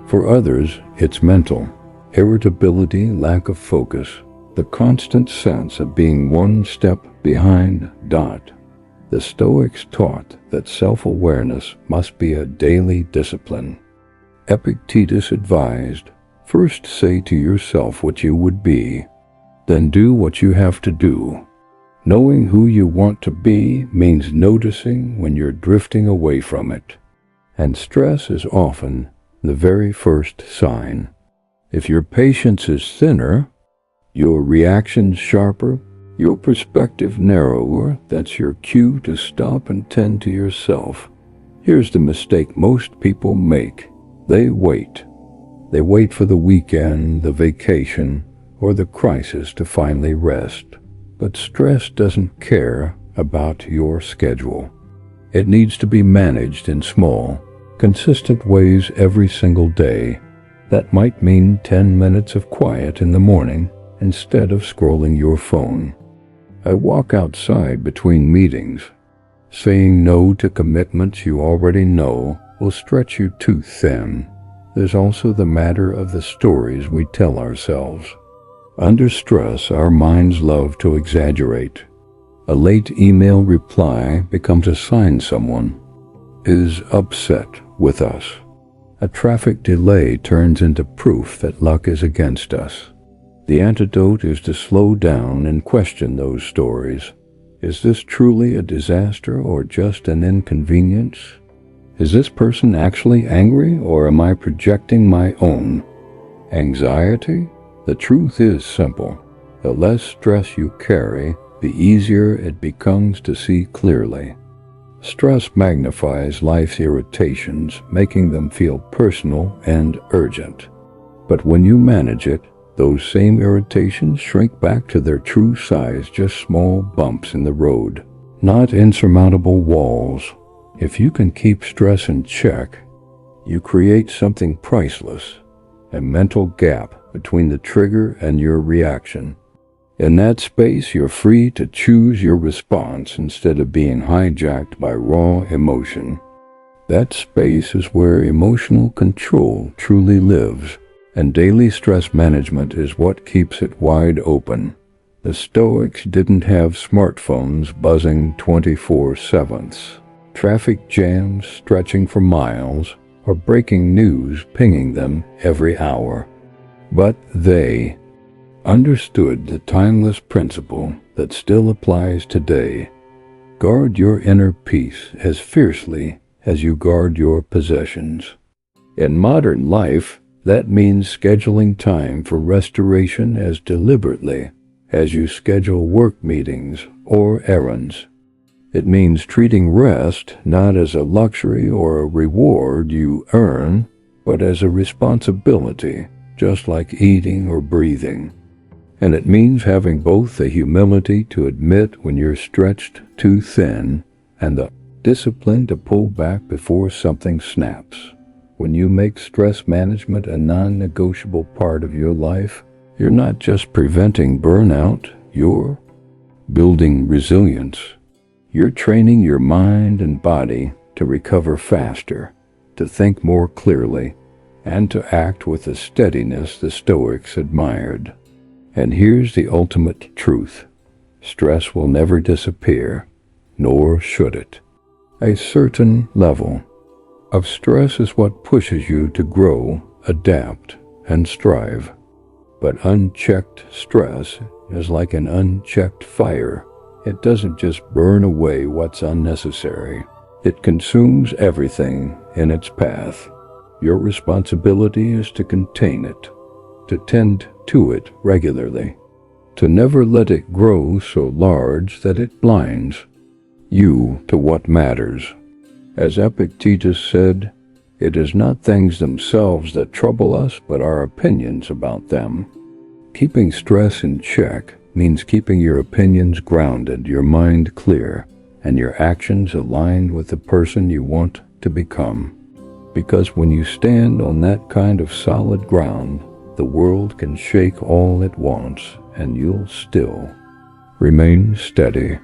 For others, it's mental: irritability, lack of focus, the constant sense of being one step behind. The Stoics taught that self-awareness must be a daily discipline. Epictetus advised, first say to yourself what you would be, then do what you have to do. Knowing who you want to be means noticing when you're drifting away from it. And stress is often the very first sign. If your patience is thinner, your reactions sharper, your perspective narrower, that's your cue to stop and tend to yourself. Here's the mistake most people make. They wait. They wait for the weekend, the vacation, or the crisis to finally rest. But stress doesn't care about your schedule. It needs to be managed in small, consistent ways every single day. That might mean 10 minutes of quiet in the morning instead of scrolling your phone. I walk outside between meetings. Saying no to commitments you already know will stretch you too thin. There's also the matter of the stories we tell ourselves. Under stress, our minds love to exaggerate. A late email reply becomes a sign someone is upset with us. A traffic delay turns into proof that luck is against us. The antidote is to slow down and question those stories. Is this truly a disaster or just an inconvenience? Is this person actually angry, or am I projecting my own anxiety? The truth is simple. The less stress you carry, the easier it becomes to see clearly. Stress magnifies life's irritations, making them feel personal and urgent. But when you manage it, those same irritations shrink back to their true size, just small bumps in the road, not insurmountable walls. If you can keep stress in check, you create something priceless, a mental gap between the trigger and your reaction. In that space, you're free to choose your response instead of being hijacked by raw emotion. That space is where emotional control truly lives, and daily stress management is what keeps it wide open. The Stoics didn't have smartphones buzzing 24/7, traffic jams stretching for miles, or breaking news pinging them every hour. But they understood the timeless principle that still applies today. Guard your inner peace as fiercely as you guard your possessions. In modern life, that means scheduling time for restoration as deliberately as you schedule work meetings or errands. It means treating rest not as a luxury or a reward you earn, but as a responsibility, just like eating or breathing. And it means having both the humility to admit when you're stretched too thin and the discipline to pull back before something snaps. When you make stress management a non-negotiable part of your life, you're not just preventing burnout, you're building resilience. You're training your mind and body to recover faster, to think more clearly, and to act with the steadiness the Stoics admired. And here's the ultimate truth. Stress will never disappear, nor should it. A certain level of stress is what pushes you to grow, adapt, and strive. But unchecked stress is like an unchecked fire. It doesn't just burn away what's unnecessary. It consumes everything in its path. Your responsibility is to contain it, to tend to it regularly, to never let it grow so large that it blinds you to what matters. As Epictetus said, it is not things themselves that trouble us, but our opinions about them. Keeping stress in check means keeping your opinions grounded, your mind clear, and your actions aligned with the person you want to become. Because when you stand on that kind of solid ground, the world can shake all it wants, and you'll still remain steady.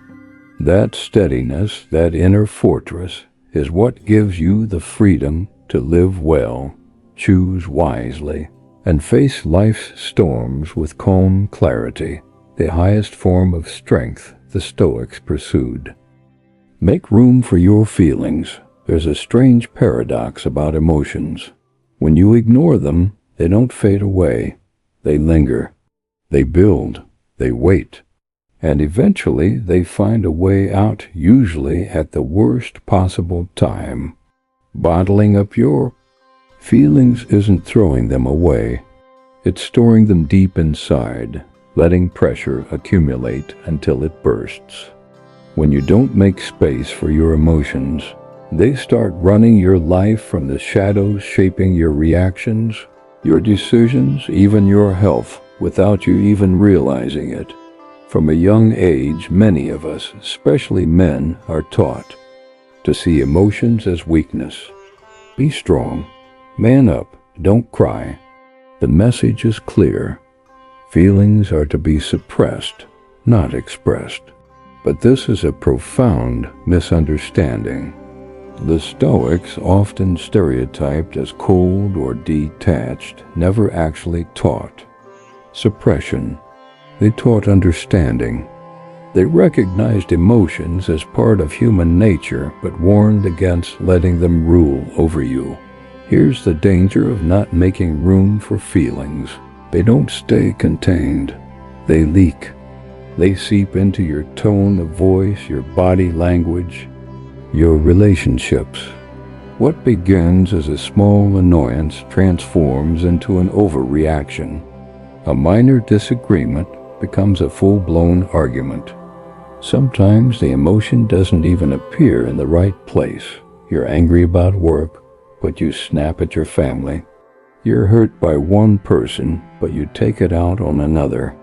That steadiness, that inner fortress, is what gives you the freedom to live well, choose wisely, and face life's storms with calm clarity, the highest form of strength the Stoics pursued. Make room for your feelings. There's a strange paradox about emotions. When you ignore them, they don't fade away. They linger. They build. They wait. And eventually they find a way out, usually at the worst possible time. Bottling up your feelings isn't throwing them away. It's storing them deep inside, letting pressure accumulate until it bursts. When you don't make space for your emotions, they start running your life from the shadows, shaping your reactions, your decisions, even your health, without you even realizing it. From a young age, many of us, especially men, are taught to see emotions as weakness. Be strong. Man up. Don't cry. The message is clear. Feelings are to be suppressed, not expressed. But this is a profound misunderstanding. The Stoics, often stereotyped as cold or detached, never actually taught suppression. They taught understanding. They recognized emotions as part of human nature, but warned against letting them rule over you. Here's the danger of not making room for feelings. They don't stay contained. They leak. They seep into your tone of voice, your body language, your relationships. What begins as a small annoyance transforms into an overreaction. A minor disagreement becomes a full-blown argument. Sometimes the emotion doesn't even appear in the right place. You're angry about work, but you snap at your family. You're hurt by one person, but you take it out on another.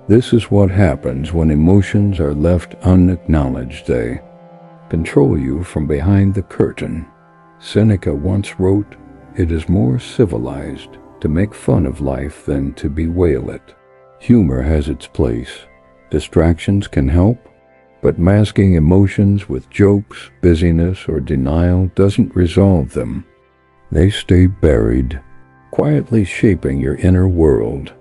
This is what happens when emotions are left unacknowledged. They control you from behind the curtain. Seneca once wrote, "It is more civilized to make fun of life than to bewail it." Humor has its place. Distractions can help, but masking emotions with jokes, busyness, or denial doesn't resolve them. They stay buried, quietly shaping your inner world.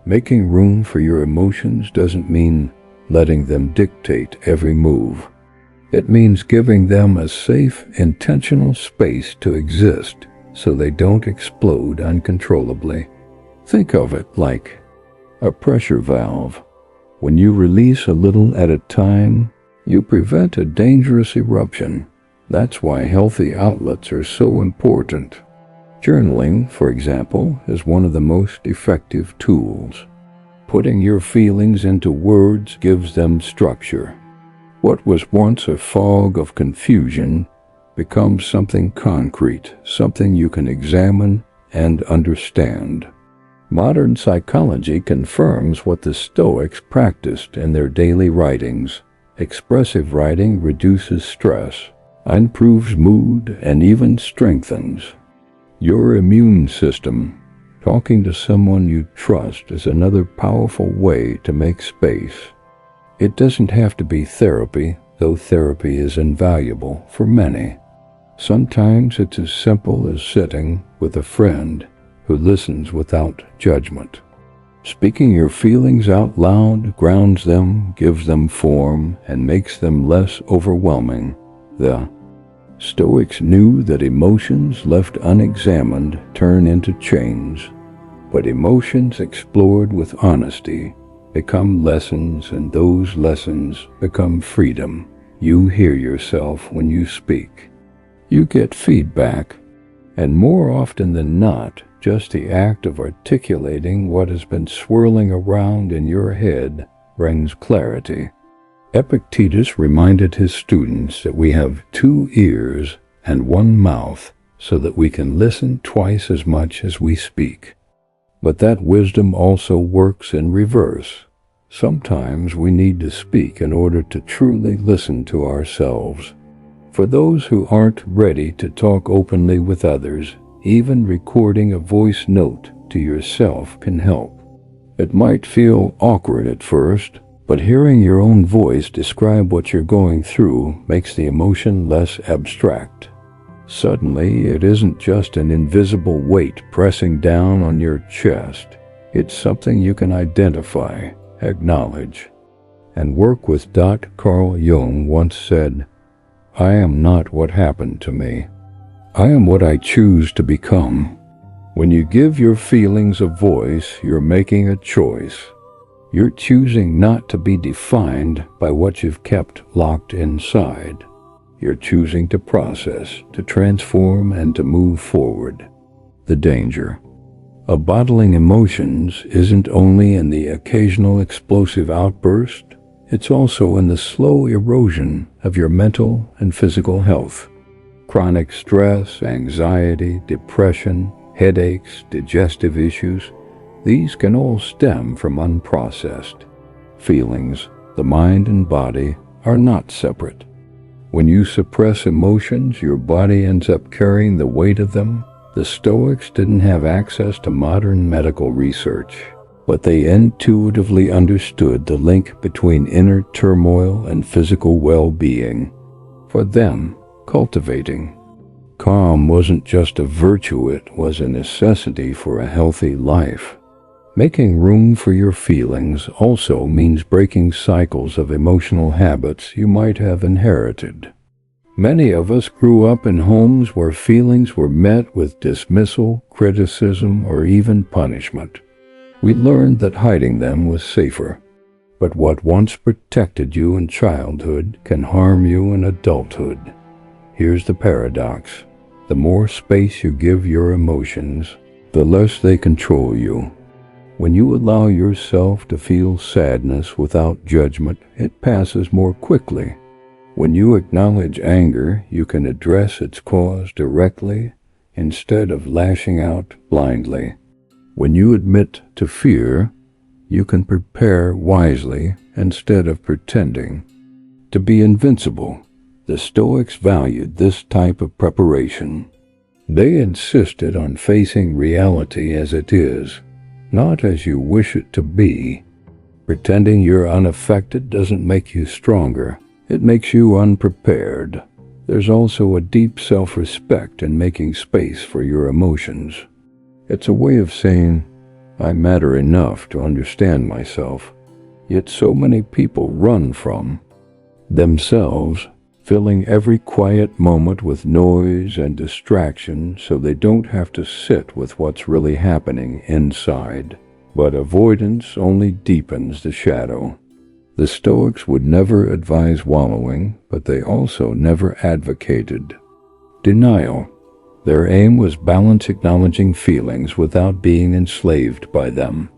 Making room for your emotions doesn't mean letting them dictate every move. It means giving them a safe, intentional space to exist so they don't explode uncontrollably. Think of it like a pressure valve. When you release a little at a time, you prevent a dangerous eruption. That's why healthy outlets are so important. Journaling, for example, is one of the most effective tools. Putting your feelings into words gives them structure. What was once a fog of confusion becomes something concrete, something you can examine and understand. Modern psychology confirms what the Stoics practiced in their daily writings. Expressive writing reduces stress, improves mood, and even strengthens your immune system. Talking to someone you trust is another powerful way to make space. It doesn't have to be therapy, though therapy is invaluable for many. Sometimes it's as simple as sitting with a friend who listens without judgment. Speaking your feelings out loud grounds them, gives them form, and makes them less overwhelming. The Stoics knew that emotions left unexamined turn into chains, but emotions explored with honesty become lessons, and those lessons become freedom. You hear yourself when you speak. You get feedback, and more often than not, just the act of articulating what has been swirling around in your head brings clarity. Epictetus reminded his students that we have 2 ears and 1 mouth so that we can listen twice as much as we speak. But that wisdom also works in reverse. Sometimes we need to speak in order to truly listen to ourselves. For those who aren't ready to talk openly with others, even recording a voice note to yourself can help. It might feel awkward at first, but hearing your own voice describe what you're going through makes the emotion less abstract. Suddenly, it isn't just an invisible weight pressing down on your chest. It's something you can identify, acknowledge, and work with. Carl Jung once said, "I am not what happened to me. I am what I choose to become." When you give your feelings a voice, you're making a choice. You're choosing not to be defined by what you've kept locked inside. You're choosing to process, to transform, and to move forward. The danger of bottling emotions isn't only in the occasional explosive outburst, it's also in the slow erosion of your mental and physical health. Chronic stress, anxiety, depression, headaches, digestive issues, these can all stem from unprocessed feelings. The mind and body are not separate. When you suppress emotions, your body ends up carrying the weight of them. The Stoics didn't have access to modern medical research. but they intuitively understood the link between inner turmoil and physical well-being. For them, cultivating calm wasn't just a virtue, it was a necessity for a healthy life. Making room for your feelings also means breaking cycles of emotional habits you might have inherited. Many of us grew up in homes where feelings were met with dismissal, criticism, or even punishment. We learned that hiding them was safer. But what once protected you in childhood can harm you in adulthood. Here's the paradox. The more space you give your emotions, the less they control you. When you allow yourself to feel sadness without judgment, it passes more quickly. When you acknowledge anger, you can address its cause directly instead of lashing out blindly. When you admit to fear, you can prepare wisely instead of pretending to be invincible. The Stoics valued this type of preparation. They insisted on facing reality as it is, not as you wish it to be. Pretending you're unaffected doesn't make you stronger. It makes you unprepared. There's also a deep self-respect in making space for your emotions. It's a way of saying, I matter enough to understand myself. Yet so many people run from themselves, filling every quiet moment with noise and distraction so they don't have to sit with what's really happening inside. But avoidance only deepens the shadow. The Stoics would never advise wallowing, but they also never advocated denial. Their aim was balance, acknowledging feelings without being enslaved by them.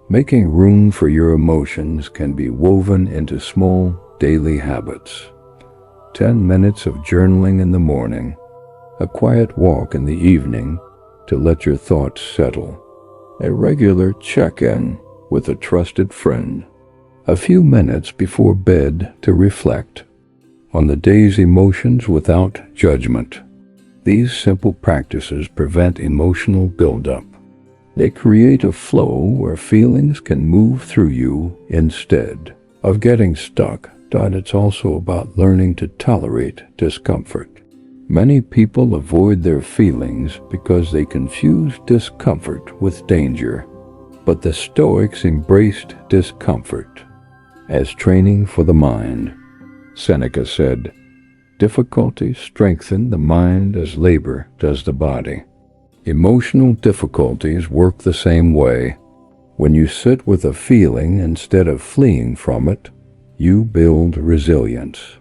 Making room for your emotions can be woven into small daily habits. 10 minutes of journaling in the morning, a quiet walk in the evening to let your thoughts settle, a regular check-in with a trusted friend, a few minutes before bed to reflect on the day's emotions without judgment. These simple practices prevent emotional buildup. They create a flow where feelings can move through you instead of getting stuck. It's also about learning to tolerate discomfort. Many people avoid their feelings because they confuse discomfort with danger. But the Stoics embraced discomfort as training for the mind. Seneca said, difficulties strengthen the mind as labor does the body. Emotional difficulties work the same way. When you sit with a feeling instead of fleeing from it, you build resilience.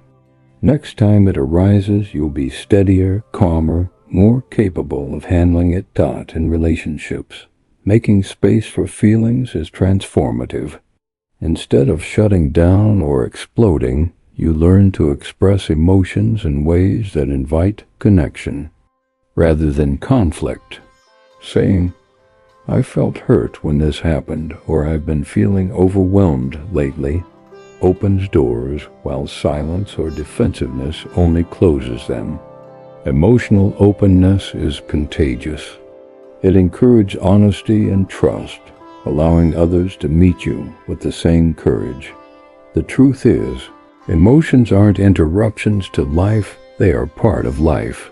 Next time it arises, you'll be steadier, calmer, more capable of handling it. In relationships, making space for feelings is transformative. Instead of shutting down or exploding, you learn to express emotions in ways that invite connection, rather than conflict. Saying, I felt hurt when this happened, or I've been feeling overwhelmed lately, opens doors, while silence or defensiveness only closes them. Emotional openness is contagious. It encourages honesty and trust, allowing others to meet you with the same courage. The truth is, emotions aren't interruptions to life, they are part of life.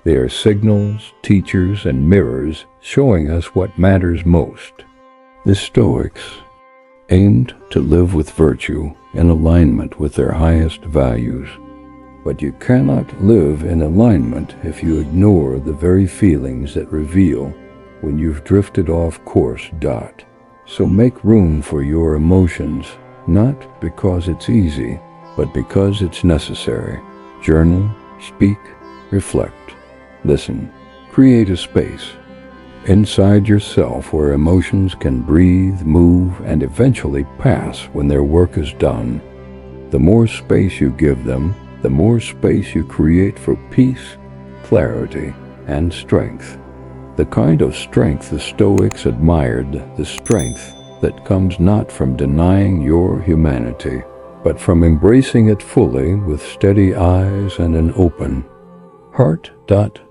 They are signals, teachers, and mirrors showing us what matters most. The Stoics aimed to live with virtue in alignment with their highest values. But you cannot live in alignment if you ignore the very feelings that reveal when you've drifted off course. So make room for your emotions, not because it's easy, but because it's necessary. Journal, speak, reflect, listen, create a space inside yourself where emotions can breathe, move, and eventually pass when their work is done. The more space you give them, the more space you create for peace, clarity, and strength. The kind of strength the Stoics admired, the strength that comes not from denying your humanity, but from embracing it fully with steady eyes and an open heart.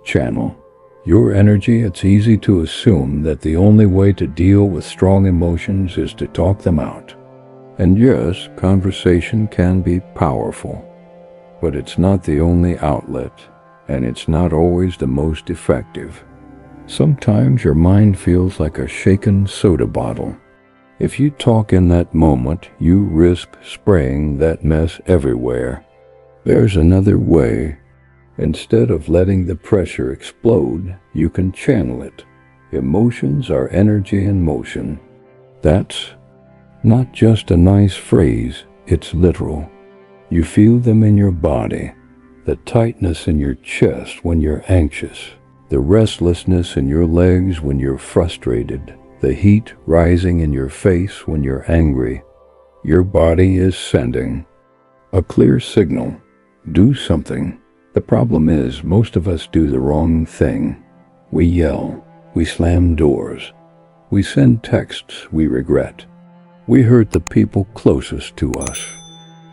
Channel. your energy, it's easy to assume that the only way to deal with strong emotions is to talk them out. And yes, conversation can be powerful, but it's not the only outlet, and it's not always the most effective. Sometimes your mind feels like a shaken soda bottle. If you talk in that moment, you risk spraying that mess everywhere. There's another way. Instead of letting the pressure explode, you can channel it. Emotions are energy in motion. That's not just a nice phrase, it's literal. You feel them in your body, the tightness in your chest when you're anxious, the restlessness in your legs when you're frustrated, the heat rising in your face when you're angry. Your body is sending a clear signal. Do something. The problem is, most of us do the wrong thing. We yell, we slam doors, we send texts we regret. We hurt the people closest to us.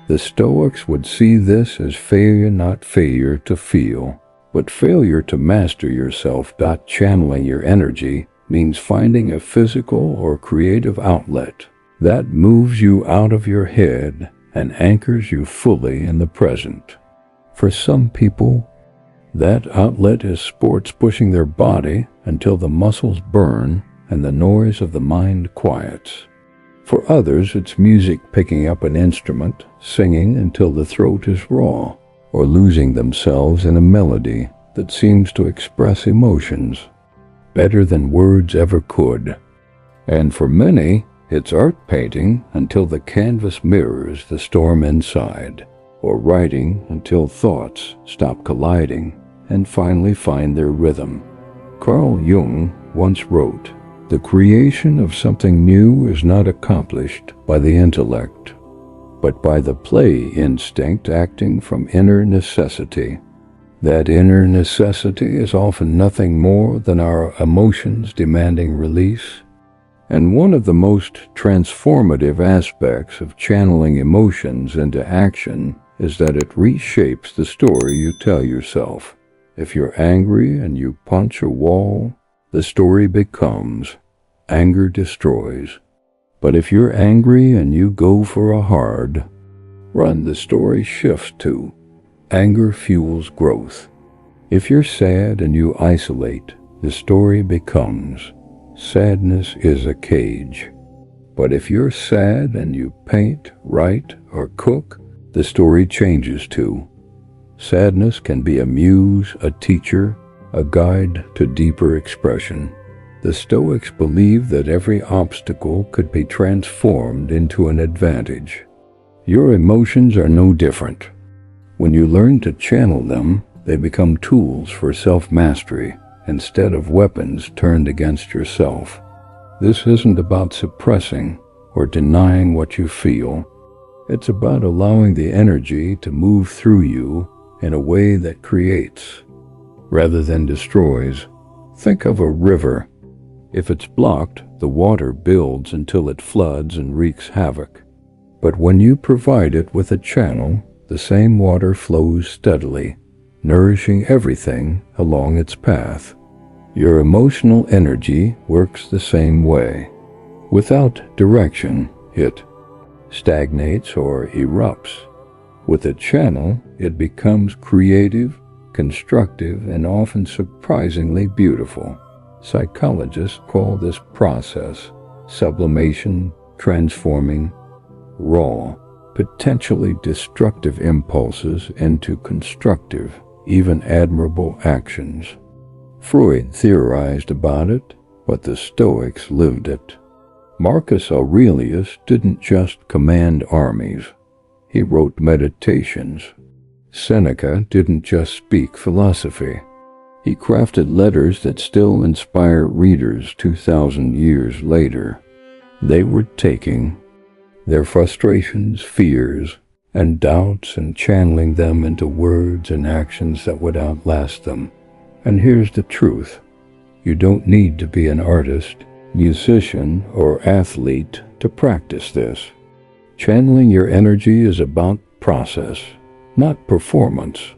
The Stoics would see this as failure, not failure to feel, but failure to master yourself. Channeling your energy means finding a physical or creative outlet that moves you out of your head and anchors you fully in the present. For some people, that outlet is sports, pushing their body until the muscles burn and the noise of the mind quiets. For others, it's music, picking up an instrument, singing until the throat is raw, or losing themselves in a melody that seems to express emotions better than words ever could. And for many, it's art, painting until the canvas mirrors the storm inside, or writing until thoughts stop colliding and finally find their rhythm. Carl Jung once wrote, "The creation of something new is not accomplished by the intellect, but by the play instinct acting from inner necessity." That inner necessity is often nothing more than our emotions demanding release. And one of the most transformative aspects of channeling emotions into action is that it reshapes the story you tell yourself. If you're angry and you punch a wall, the story becomes, "Anger destroys." But if you're angry and you go for a hard run, the story shifts to, "Anger fuels growth." If you're sad and you isolate, the story becomes, "Sadness is a cage." But if you're sad and you paint, write, or cook, the story changes to, "Sadness can be a muse, a teacher, a guide to deeper expression." The Stoics believed that every obstacle could be transformed into an advantage. Your emotions are no different. When you learn to channel them, they become tools for self-mastery instead of weapons turned against yourself. This isn't about suppressing or denying what you feel. It's about allowing the energy to move through you in a way that creates, rather than destroys. Think of a river. If it's blocked, the water builds until it floods and wreaks havoc. But when you provide it with a channel, the same water flows steadily, nourishing everything along its path. Your emotional energy works the same way. Without direction, it stagnates or erupts. With a channel, it becomes creative, constructive, and often surprisingly beautiful. Psychologists call this process sublimation, transforming raw, potentially destructive impulses into constructive, even admirable actions. Freud theorized about it, but the Stoics lived it. Marcus Aurelius didn't just command armies. He wrote meditations. Seneca didn't just speak philosophy. He crafted letters that still inspire readers 2,000 years later. They were taking their frustrations, fears, and doubts and channeling them into words and actions that would outlast them. And here's the truth. You don't need to be an artist, musician, or athlete to practice this. Channeling your energy is about process, not performance.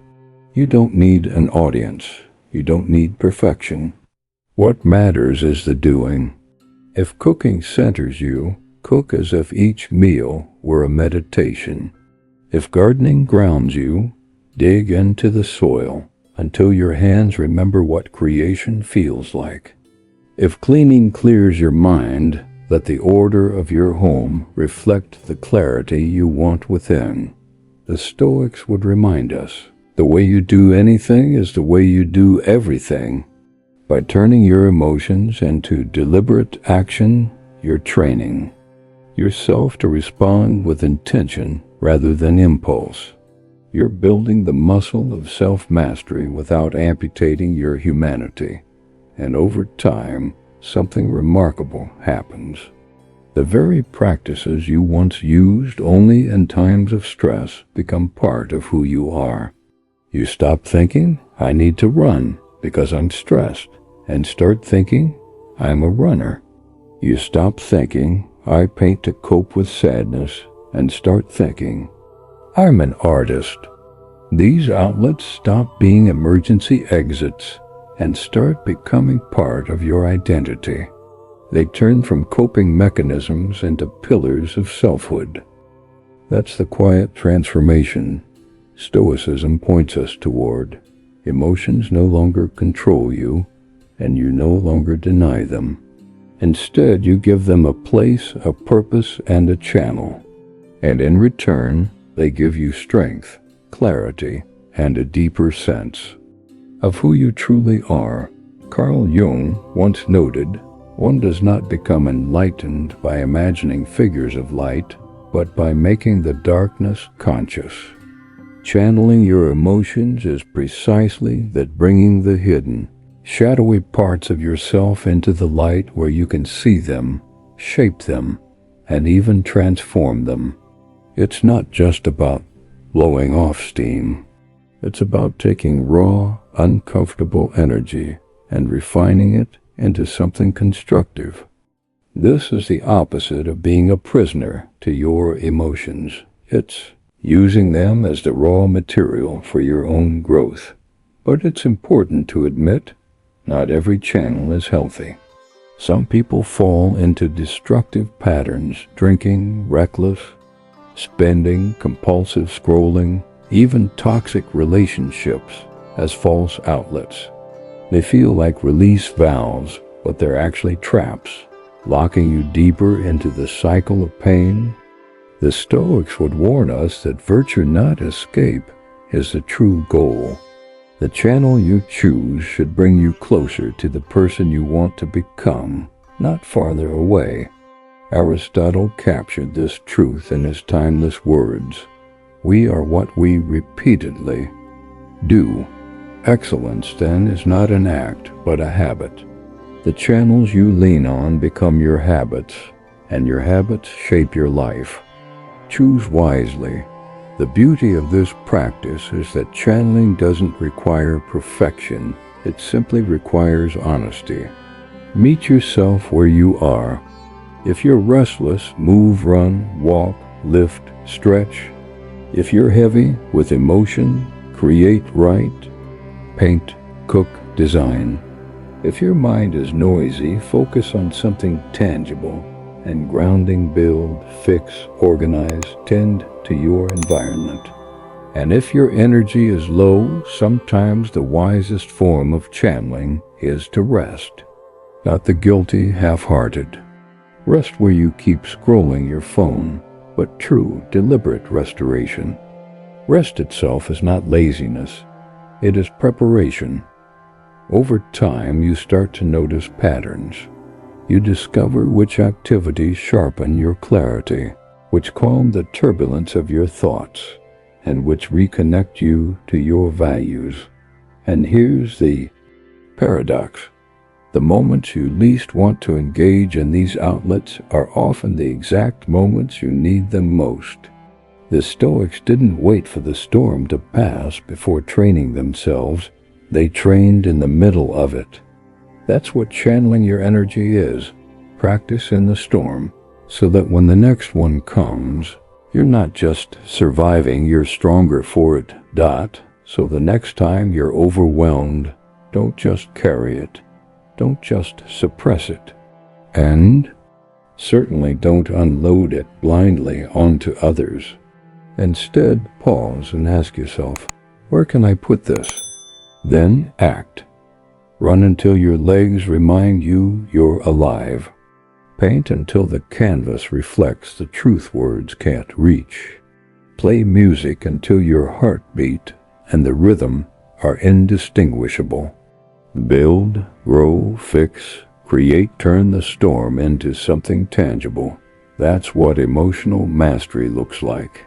You don't need an audience. You don't need perfection. What matters is the doing. If cooking centers you, cook as if each meal were a meditation. If gardening grounds you, dig into the soil until your hands remember what creation feels like. If cleaning clears your mind, let the order of your home reflect the clarity you want within. The Stoics would remind us, the way you do anything is the way you do everything. By turning your emotions into deliberate action, you're training yourself to respond with intention rather than impulse. You're building the muscle of self-mastery without amputating your humanity. And over time, something remarkable happens. The very practices you once used only in times of stress become part of who you are. You stop thinking, I need to run because I'm stressed, and start thinking, I'm a runner. You stop thinking, I paint to cope with sadness, and start thinking, I'm an artist. These outlets stop being emergency exits and start becoming part of your identity. They turn from coping mechanisms into pillars of selfhood. That's the quiet transformation Stoicism points us toward. Emotions no longer control you, and you no longer deny them. Instead, you give them a place, a purpose, and a channel. And in return, they give you strength, clarity, and a deeper sense of who you truly are. Carl Jung once noted, one does not become enlightened by imagining figures of light, but by making the darkness conscious. Channeling your emotions is precisely that, bringing the hidden, shadowy parts of yourself into the light where you can see them, shape them, and even transform them. It's not just about blowing off steam. It's about taking raw, uncomfortable energy and refining it into something constructive. This is the opposite of being a prisoner to your emotions. It's using them as the raw material for your own growth. But it's important to admit, not every channel is healthy. Some people fall into destructive patterns, drinking, reckless, spending, compulsive scrolling, even toxic relationships as false outlets. They feel like release valves, but they're actually traps, locking you deeper into the cycle of pain. The Stoics would warn us that virtue, not escape, is the true goal. The channel you choose should bring you closer to the person you want to become, not farther away. Aristotle captured this truth in his timeless words. We are what we repeatedly do. Excellence, then, is not an act, but a habit. The channels you lean on become your habits, and your habits shape your life. Choose wisely. The beauty of this practice is that channeling doesn't require perfection. It simply requires honesty. Meet yourself where you are. If you're restless, move, run, walk, lift, stretch. If you're heavy with emotion, create, write, paint, cook, design. If your mind is noisy, focus on something tangible and grounding, build, fix, organize, tend to your environment. And if your energy is low, sometimes the wisest form of channeling is to rest. Not the guilty, half-hearted. Rest where you keep scrolling your phone, but true, deliberate restoration. Rest itself is not laziness. It is preparation. Over time, you start to notice patterns. You discover which activities sharpen your clarity, which calm the turbulence of your thoughts, and which reconnect you to your values. And here's the paradox. The moments you least want to engage in these outlets are often the exact moments you need them most. The Stoics didn't wait for the storm to pass before training themselves. They trained in the middle of it. That's what channeling your energy is. Practice in the storm, so that when the next one comes, you're not just surviving, you're stronger for it. So the next time you're overwhelmed, Don't just carry it. Don't just suppress it. And certainly don't unload it blindly onto others. Instead, pause and ask yourself, where can I put this? Then act. Run until your legs remind you you're alive. Paint until the canvas reflects the truth words can't reach. Play music until your heartbeat and the rhythm are indistinguishable. Build, grow, fix, create, turn the storm into something tangible. That's what emotional mastery looks like.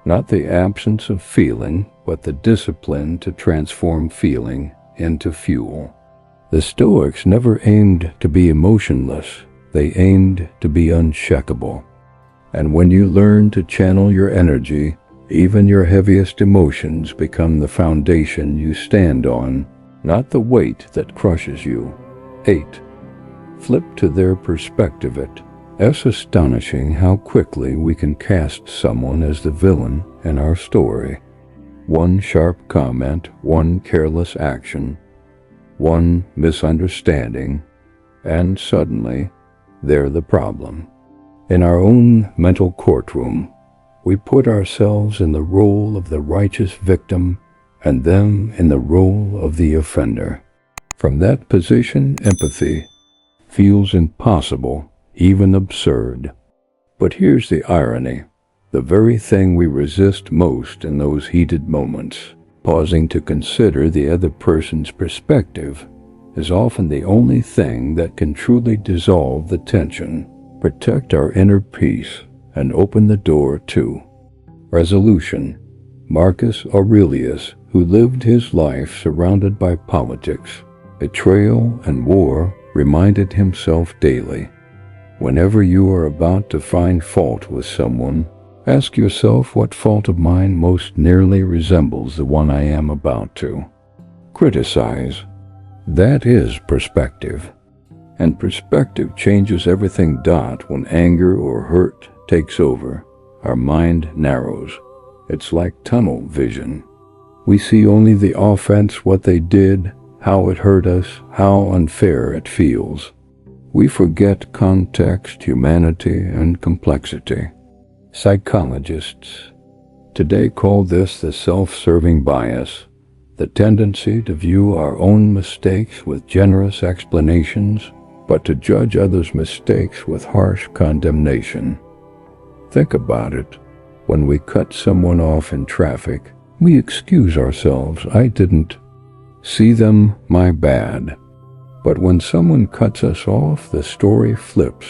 Not the absence of feeling, but the discipline to transform feeling into fuel. The Stoics never aimed to be emotionless. They aimed to be unshakable. And when you learn to channel your energy, even your heaviest emotions become the foundation you stand on, not the weight that crushes you. 8. Flip to their perspective. It's astonishing how quickly we can cast someone as the villain in our story. One sharp comment, one careless action, one misunderstanding, and suddenly they're the problem. In our own mental courtroom, we put ourselves in the role of the righteous victim and them in the role of the offender. From that position, empathy feels impossible, even absurd. But here's the irony. The very thing we resist most in those heated moments, pausing to consider the other person's perspective, is often the only thing that can truly dissolve the tension, protect our inner peace, and open the door to resolution. Marcus Aurelius, who lived his life surrounded by politics, betrayal, and war, reminded himself daily, whenever you are about to find fault with someone, ask yourself what fault of mine most nearly resembles the one I am about to criticize. That is perspective. And perspective changes everything. When anger or hurt takes over, our mind narrows. It's like tunnel vision. We see only the offense, what they did, how it hurt us, how unfair it feels. We forget context, humanity, and complexity. Psychologists today call this the self-serving bias, the tendency to view our own mistakes with generous explanations, but to judge others' mistakes with harsh condemnation. Think about it. When we cut someone off in traffic, we excuse ourselves. I didn't see them, my bad. But when someone cuts us off, the story flips.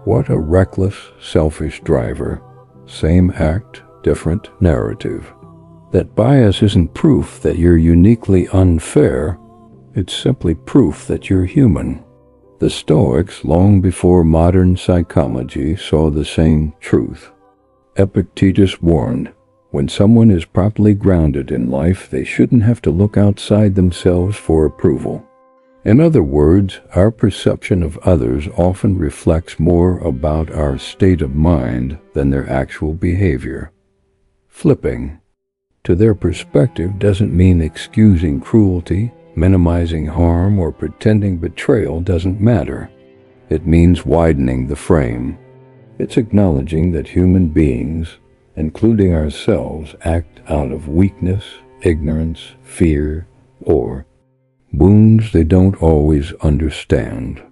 What a reckless, selfish driver. Same act, different narrative. That bias isn't proof that you're uniquely unfair. It's simply proof that you're human. The Stoics, long before modern psychology, saw the same truth. Epictetus warned, when someone is properly grounded in life, they shouldn't have to look outside themselves for approval. In other words, our perception of others often reflects more about our state of mind than their actual behavior. Flipping to their perspective doesn't mean excusing cruelty, minimizing harm, or pretending betrayal doesn't matter. It means widening the frame. It's acknowledging that human beings, including ourselves, act out of weakness, ignorance, fear, or wounds they don't always understand.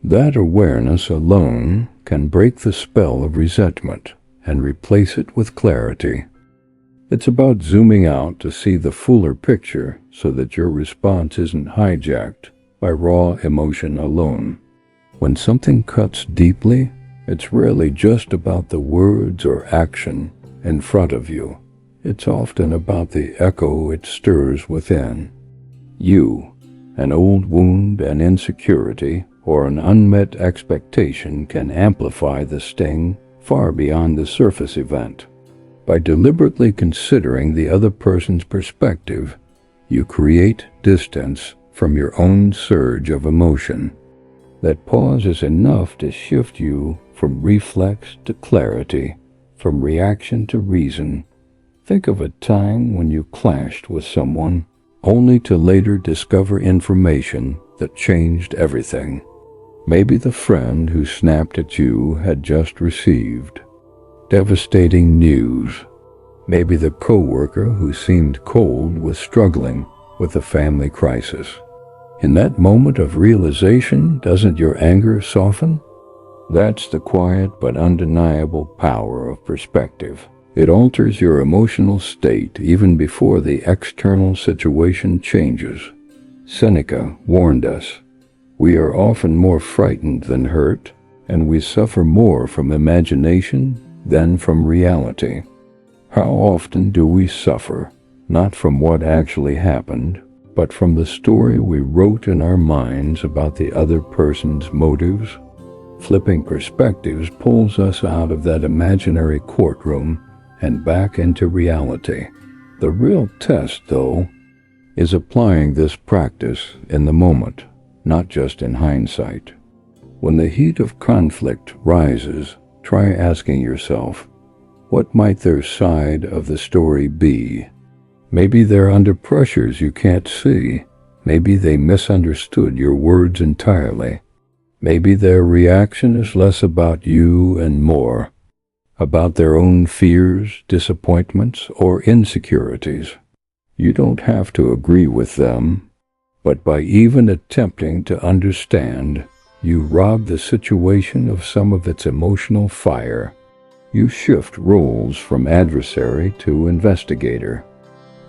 That awareness alone can break the spell of resentment and replace it with clarity. It's about zooming out to see the fuller picture so that your response isn't hijacked by raw emotion alone. When something cuts deeply, it's rarely just about the words or action in front of you. It's often about the echo it stirs within. You, an old wound, an insecurity, or an unmet expectation can amplify the sting far beyond the surface event. By deliberately considering the other person's perspective, you create distance from your own surge of emotion. That pause is enough to shift you from reflex to clarity, from reaction to reason. Think of a time when you clashed with someone. only to later discover information that changed everything. Maybe the friend who snapped at you had just received devastating news. Maybe the coworker who seemed cold was struggling with a family crisis. In that moment of realization, doesn't your anger soften? That's the quiet but undeniable power of perspective. It alters your emotional state even before the external situation changes. Seneca warned us, "We are often more frightened than hurt, and we suffer more from imagination than from reality." How often do we suffer, not from what actually happened, but from the story we wrote in our minds about the other person's motives? Flipping perspectives pulls us out of that imaginary courtroom and back into reality. The real test, though, is applying this practice in the moment, not just in hindsight. When the heat of conflict rises, try asking yourself, what might their side of the story be? Maybe they're under pressures you can't see. Maybe they misunderstood your words entirely. Maybe their reaction is less about you and more about their own fears, disappointments, or insecurities. You don't have to agree with them, but by even attempting to understand, you rob the situation of some of its emotional fire. You shift roles from adversary to investigator.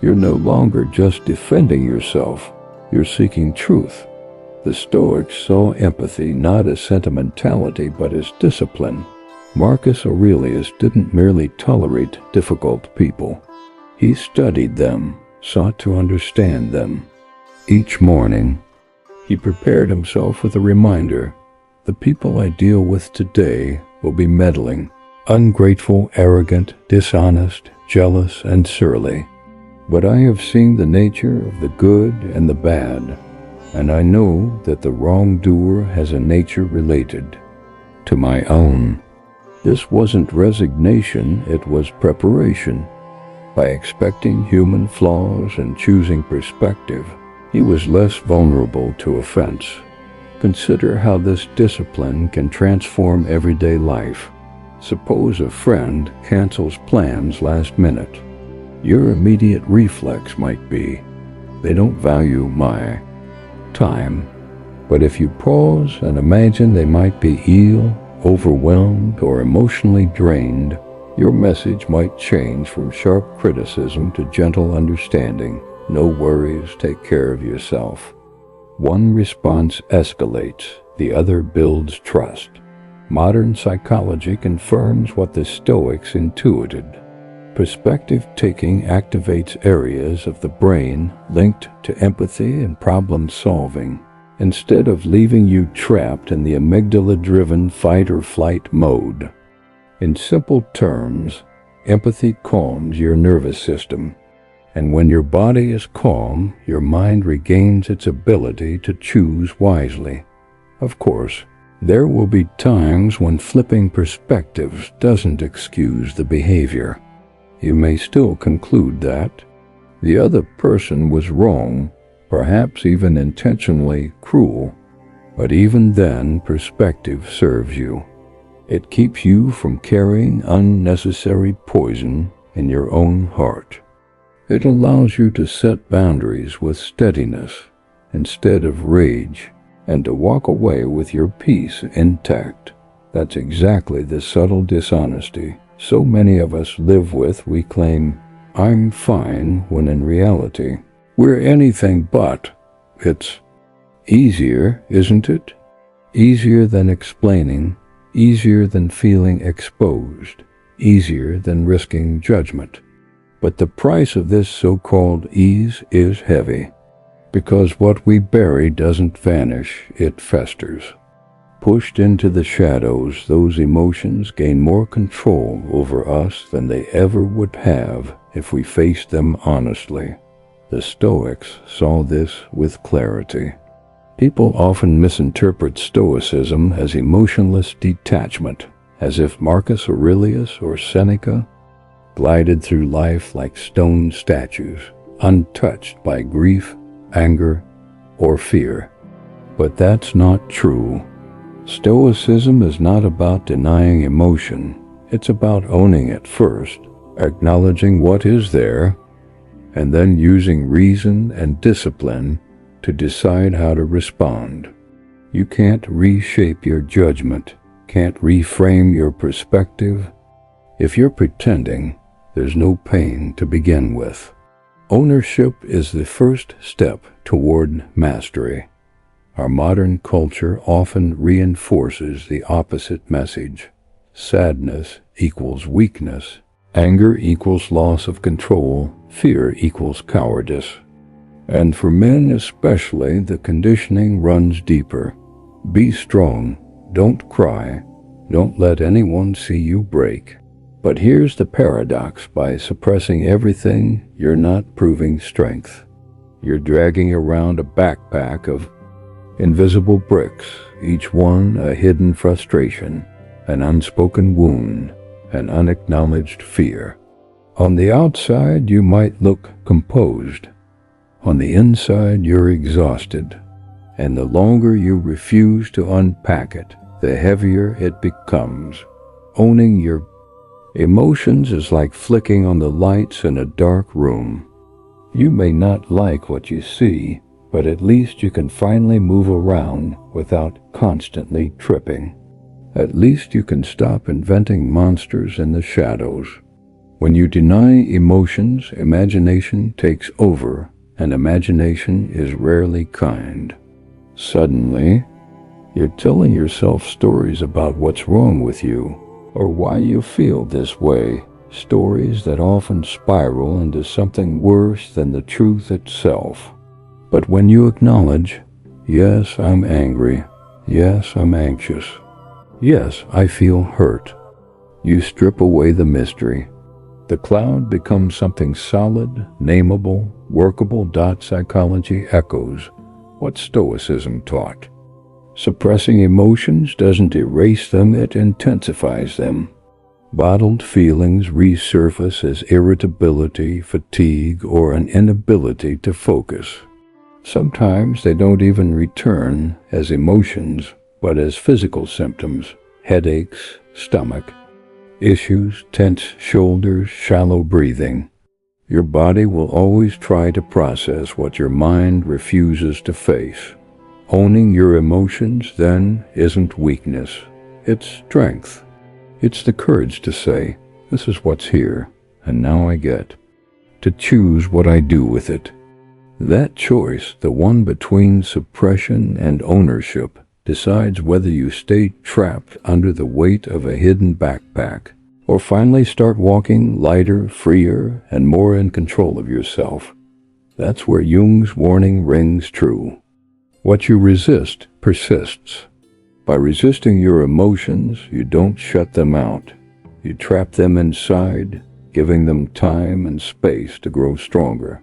You're no longer just defending yourself, you're seeking truth. The Stoics saw empathy not as sentimentality but as discipline. Marcus Aurelius didn't merely tolerate difficult people. He studied them, sought to understand them. Each morning, he prepared himself with a reminder, the people I deal with today will be meddling, ungrateful, arrogant, dishonest, jealous, and surly. But I have seen the nature of the good and the bad, and I know that the wrongdoer has a nature related to my own. This wasn't resignation, it was preparation. By expecting human flaws and choosing perspective, he was less vulnerable to offense. Consider how this discipline can transform everyday life. Suppose a friend cancels plans last minute. Your immediate reflex might be, they don't value my time. But if you pause and imagine they might be ill, overwhelmed, or emotionally drained, your message might change from sharp criticism to gentle understanding. No worries, take care of yourself. One response escalates, the other builds trust. Modern psychology confirms what the Stoics intuited. Perspective taking activates areas of the brain linked to empathy and problem solving, instead of leaving you trapped in the amygdala-driven fight-or-flight mode. In simple terms, empathy calms your nervous system, and when your body is calm, your mind regains its ability to choose wisely. Of course, there will be times when flipping perspectives doesn't excuse the behavior. You may still conclude that the other person was wrong, perhaps even intentionally cruel, but even then perspective serves you. It keeps you from carrying unnecessary poison in your own heart. It allows you to set boundaries with steadiness instead of rage, and to walk away with your peace intact. That's exactly the subtle dishonesty so many of us live with. We claim, I'm fine, when in reality, we're anything but. It's easier, isn't it? Easier than explaining, easier than feeling exposed, easier than risking judgment. But the price of this so-called ease is heavy, because what we bury doesn't vanish, it festers. Pushed into the shadows, those emotions gain more control over us than they ever would have if we faced them honestly. The Stoics saw this with clarity. People often misinterpret Stoicism as emotionless detachment, as if Marcus Aurelius or Seneca glided through life like stone statues, untouched by grief, anger, or fear. But that's not true. Stoicism is not about denying emotion. It's about owning it first, acknowledging what is there, and then using reason and discipline to decide how to respond. You can't reshape your judgment, can't reframe your perspective. If you're pretending, there's no pain to begin with. Ownership is the first step toward mastery. Our modern culture often reinforces the opposite message. Sadness equals weakness. Anger equals loss of control. Fear equals cowardice. And for men especially, the conditioning runs deeper. Be strong. Don't cry. Don't let anyone see you break. But here's the paradox. By suppressing everything, you're not proving strength. You're dragging around a backpack of invisible bricks, each one a hidden frustration, an unspoken wound, an unacknowledged fear. On the outside, you might look composed. On the inside, you're exhausted. And the longer you refuse to unpack it, the heavier it becomes. Owning your emotions is like flicking on the lights in a dark room. You may not like what you see, but at least you can finally move around without constantly tripping. At least you can stop inventing monsters in the shadows. When you deny emotions, imagination takes over, and imagination is rarely kind. Suddenly, you're telling yourself stories about what's wrong with you, or why you feel this way, stories that often spiral into something worse than the truth itself. But when you acknowledge, yes, I'm angry, yes, I'm anxious, yes, I feel hurt, you strip away the mystery. The cloud becomes something solid, nameable, workable. Psychology echoes what Stoicism taught. Suppressing emotions doesn't erase them, it intensifies them. Bottled feelings resurface as irritability, fatigue, or an inability to focus. Sometimes they don't even return as emotions, but as physical symptoms: headaches, stomach issues, tense shoulders, shallow breathing. Your body will always try to process what your mind refuses to face. Owning your emotions, then, isn't weakness. It's strength. It's the courage to say, this is what's here, and now I get to choose what I do with it. That choice, the one between suppression and ownership, decides whether you stay trapped under the weight of a hidden backpack, or finally start walking lighter, freer, and more in control of yourself. That's where Jung's warning rings true. What you resist persists. By resisting your emotions, you don't shut them out. You trap them inside, giving them time and space to grow stronger.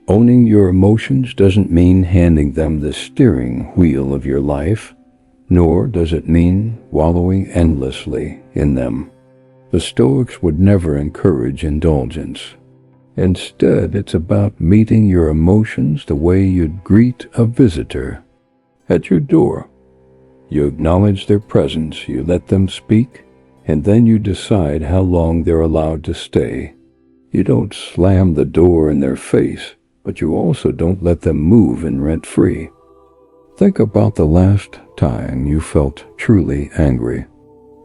Owning your emotions doesn't mean handing them the steering wheel of your life, nor does it mean wallowing endlessly in them. The Stoics would never encourage indulgence. Instead, it's about meeting your emotions the way you'd greet a visitor at your door. You acknowledge their presence, you let them speak, and then you decide how long they're allowed to stay. You don't slam the door in their face, but you also don't let them move in rent-free. Think about the last time you felt truly angry.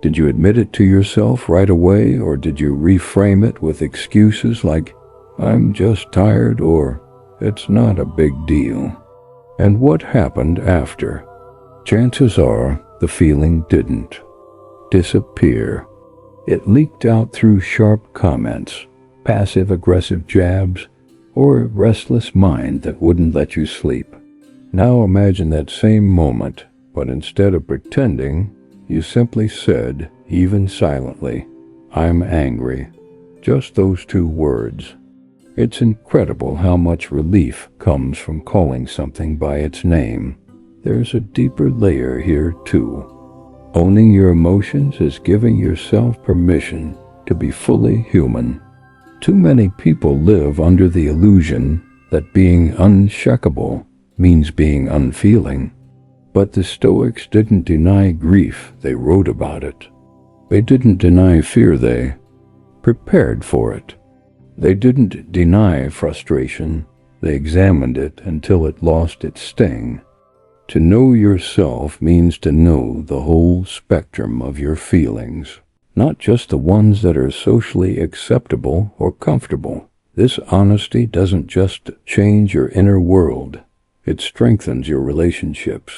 Did you admit it to yourself right away, or did you reframe it with excuses like, I'm just tired, or it's not a big deal? And what happened after? Chances are the feeling didn't disappear. It leaked out through sharp comments, passive-aggressive jabs, or a restless mind that wouldn't let you sleep. Now imagine that same moment, but instead of pretending, you simply said, even silently, I'm angry. Just those two words. It's incredible how much relief comes from calling something by its name. There's a deeper layer here, too. Owning your emotions is giving yourself permission to be fully human. Too many people live under the illusion that being unshakable means being unfeeling. But the Stoics didn't deny grief, they wrote about it. They didn't deny fear, they prepared for it. They didn't deny frustration, they examined it until it lost its sting. To know yourself means to know the whole spectrum of your feelings, not just the ones that are socially acceptable or comfortable. This honesty doesn't just change your inner world, it strengthens your relationships.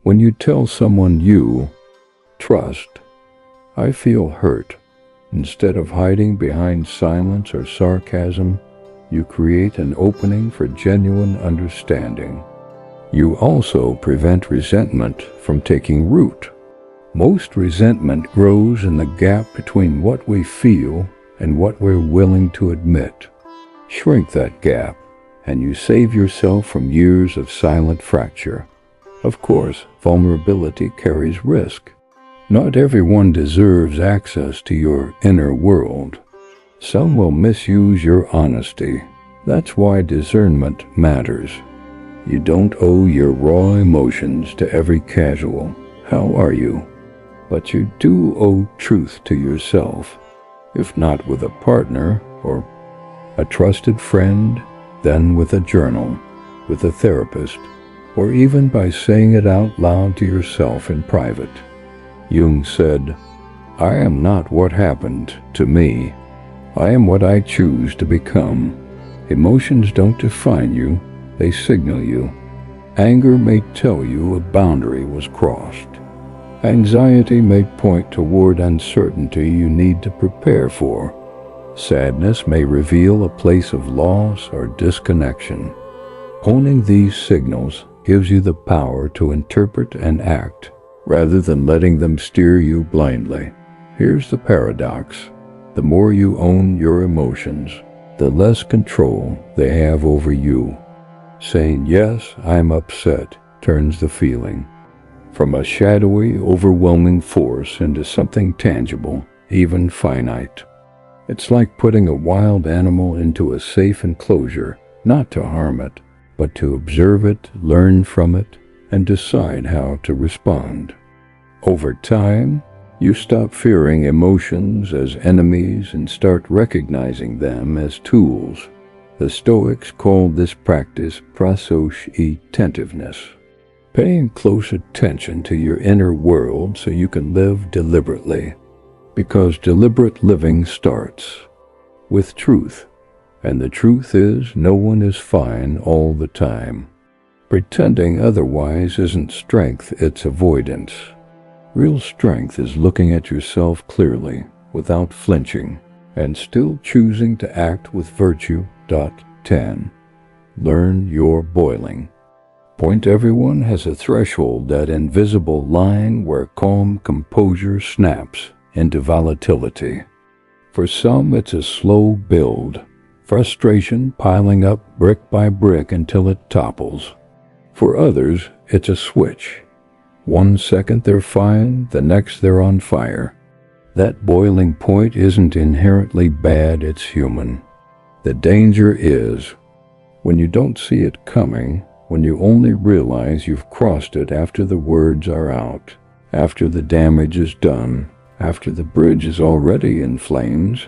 When you tell someone you trust, I feel hurt, instead of hiding behind silence or sarcasm, you create an opening for genuine understanding. You also prevent resentment from taking root. Most resentment grows in the gap between what we feel and what we're willing to admit. Shrink that gap, and you save yourself from years of silent fracture. Of course, vulnerability carries risk. Not everyone deserves access to your inner world. Some will misuse your honesty. That's why discernment matters. You don't owe your raw emotions to every casual "How are you?" But you do owe truth to yourself. If not with a partner or a trusted friend, then with a journal, with a therapist, or even by saying it out loud to yourself in private. Jung said, "I am not what happened to me. I am what I choose to become." Emotions don't define you, they signal you. Anger may tell you a boundary was crossed. Anxiety may point toward uncertainty you need to prepare for. Sadness may reveal a place of loss or disconnection. Owning these signals gives you the power to interpret and act, rather than letting them steer you blindly. Here's the paradox. The more you own your emotions, the less control they have over you. Saying, "Yes, I'm upset," turns the feeling from a shadowy, overwhelming force into something tangible, even finite. It's like putting a wild animal into a safe enclosure, not to harm it, but to observe it, learn from it, and decide how to respond. Over time, you stop fearing emotions as enemies and start recognizing them as tools. The Stoics called this practice prasosh-attentiveness, paying close attention to your inner world so you can live deliberately. Because deliberate living starts with truth, and the truth is no one is fine all the time. Pretending otherwise isn't strength, it's avoidance. Real strength is looking at yourself clearly, without flinching, and still choosing to act with virtue. 10. Learn your boiling. Point. Everyone has a threshold, that invisible line where calm composure snaps into volatility. For some, it's a slow build, frustration piling up brick by brick until it topples. For others, it's a switch. 1 second they're fine, the next they're on fire. That boiling point isn't inherently bad, it's human. The danger is when you don't see it coming, when you only realize you've crossed it after the words are out, after the damage is done, after the bridge is already in flames.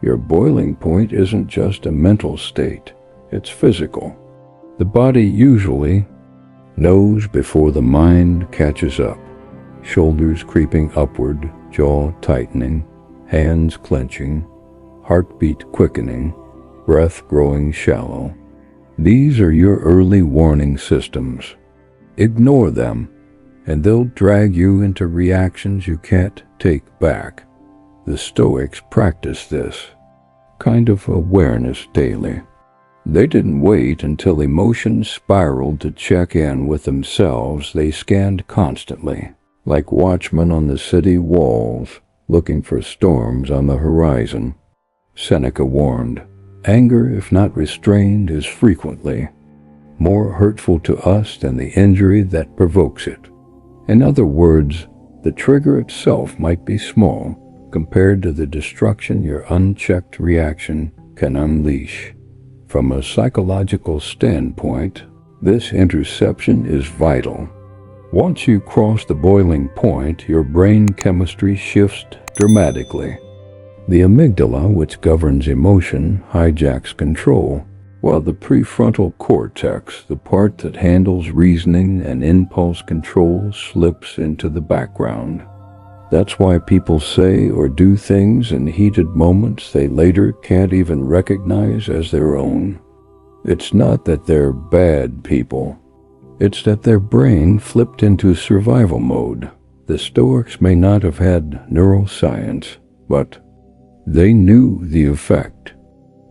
Your boiling point isn't just a mental state, it's physical. The body usually knows before the mind catches up. Shoulders creeping upward, jaw tightening, hands clenching, heartbeat quickening, breath growing shallow. These are your early warning systems. Ignore them, and they'll drag you into reactions you can't take back. The Stoics practiced this kind of awareness daily. They didn't wait until emotions spiraled to check in with themselves. They scanned constantly, like watchmen on the city walls, looking for storms on the horizon. Seneca warned, "Anger, if not restrained, is frequently more hurtful to us than the injury that provokes it." In other words, the trigger itself might be small compared to the destruction your unchecked reaction can unleash. From a psychological standpoint, this interception is vital. Once you cross the boiling point, your brain chemistry shifts dramatically. The amygdala, which governs emotion, hijacks control, while the prefrontal cortex, the part that handles reasoning and impulse control, slips into the background. That's why people say or do things in heated moments they later can't even recognize as their own. It's not that they're bad people. It's that their brain flipped into survival mode. The Stoics may not have had neuroscience, but they knew the effect.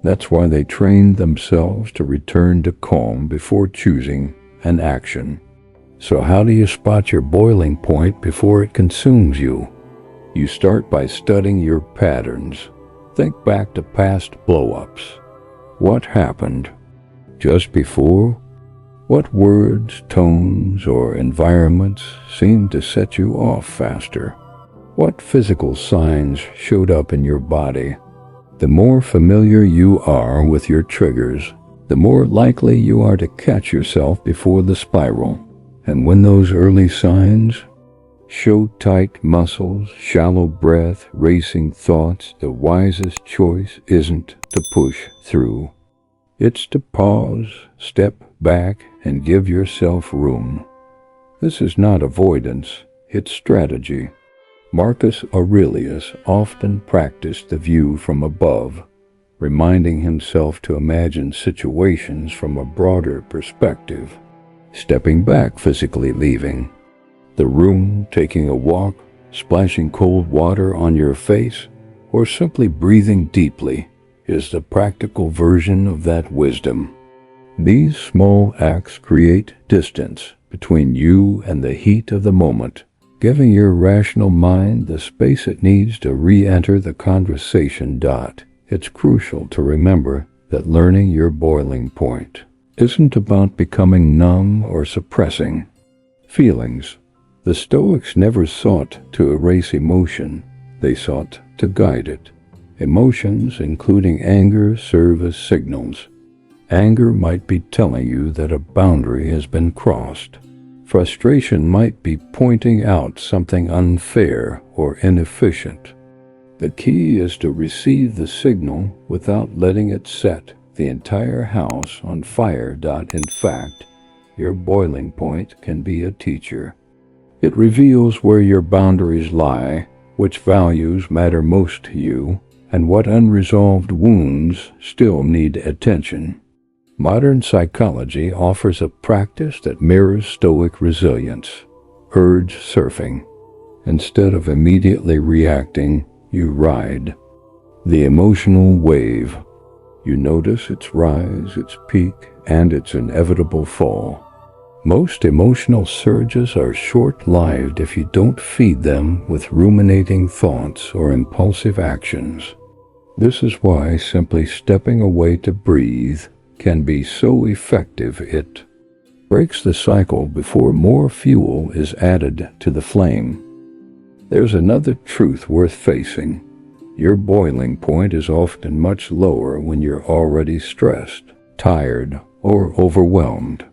That's why they trained themselves to return to calm before choosing an action. So how do you spot your boiling point before it consumes you? You start by studying your patterns. Think back to past blow-ups. What happened just before? What words, tones, or environments seemed to set you off faster? What physical signs showed up in your body? The more familiar you are with your triggers, the more likely you are to catch yourself before the spiral. And when those early signs show tight muscles, shallow breath, racing thoughts, the wisest choice isn't to push through. It's to pause, step back, and give yourself room. This is not avoidance, it's strategy. Marcus Aurelius often practiced the view from above, reminding himself to imagine situations from a broader perspective. Stepping back, physically leaving the room, taking a walk, splashing cold water on your face, or simply breathing deeply is the practical version of that wisdom. These small acts create distance between you and the heat of the moment, giving your rational mind the space it needs to re-enter the conversation. It's crucial to remember that learning your boiling point isn't about becoming numb or suppressing feelings. The Stoics never sought to erase emotion, they sought to guide it. Emotions, including anger, serve as signals. Anger might be telling you that a boundary has been crossed. Frustration might be pointing out something unfair or inefficient. The key is to receive the signal without letting it set the entire house on fire. In fact, your boiling point can be a teacher. It reveals where your boundaries lie, which values matter most to you, and what unresolved wounds still need attention. Modern psychology offers a practice that mirrors Stoic resilience, urge surfing. Instead of immediately reacting, you ride the emotional wave. You notice its rise, its peak, and its inevitable fall. Most emotional surges are short-lived if you don't feed them with ruminating thoughts or impulsive actions. This is why simply stepping away to breathe can be so effective. It breaks the cycle before more fuel is added to the flame. There's another truth worth facing. Your boiling point is often much lower when you're already stressed, tired, or overwhelmed.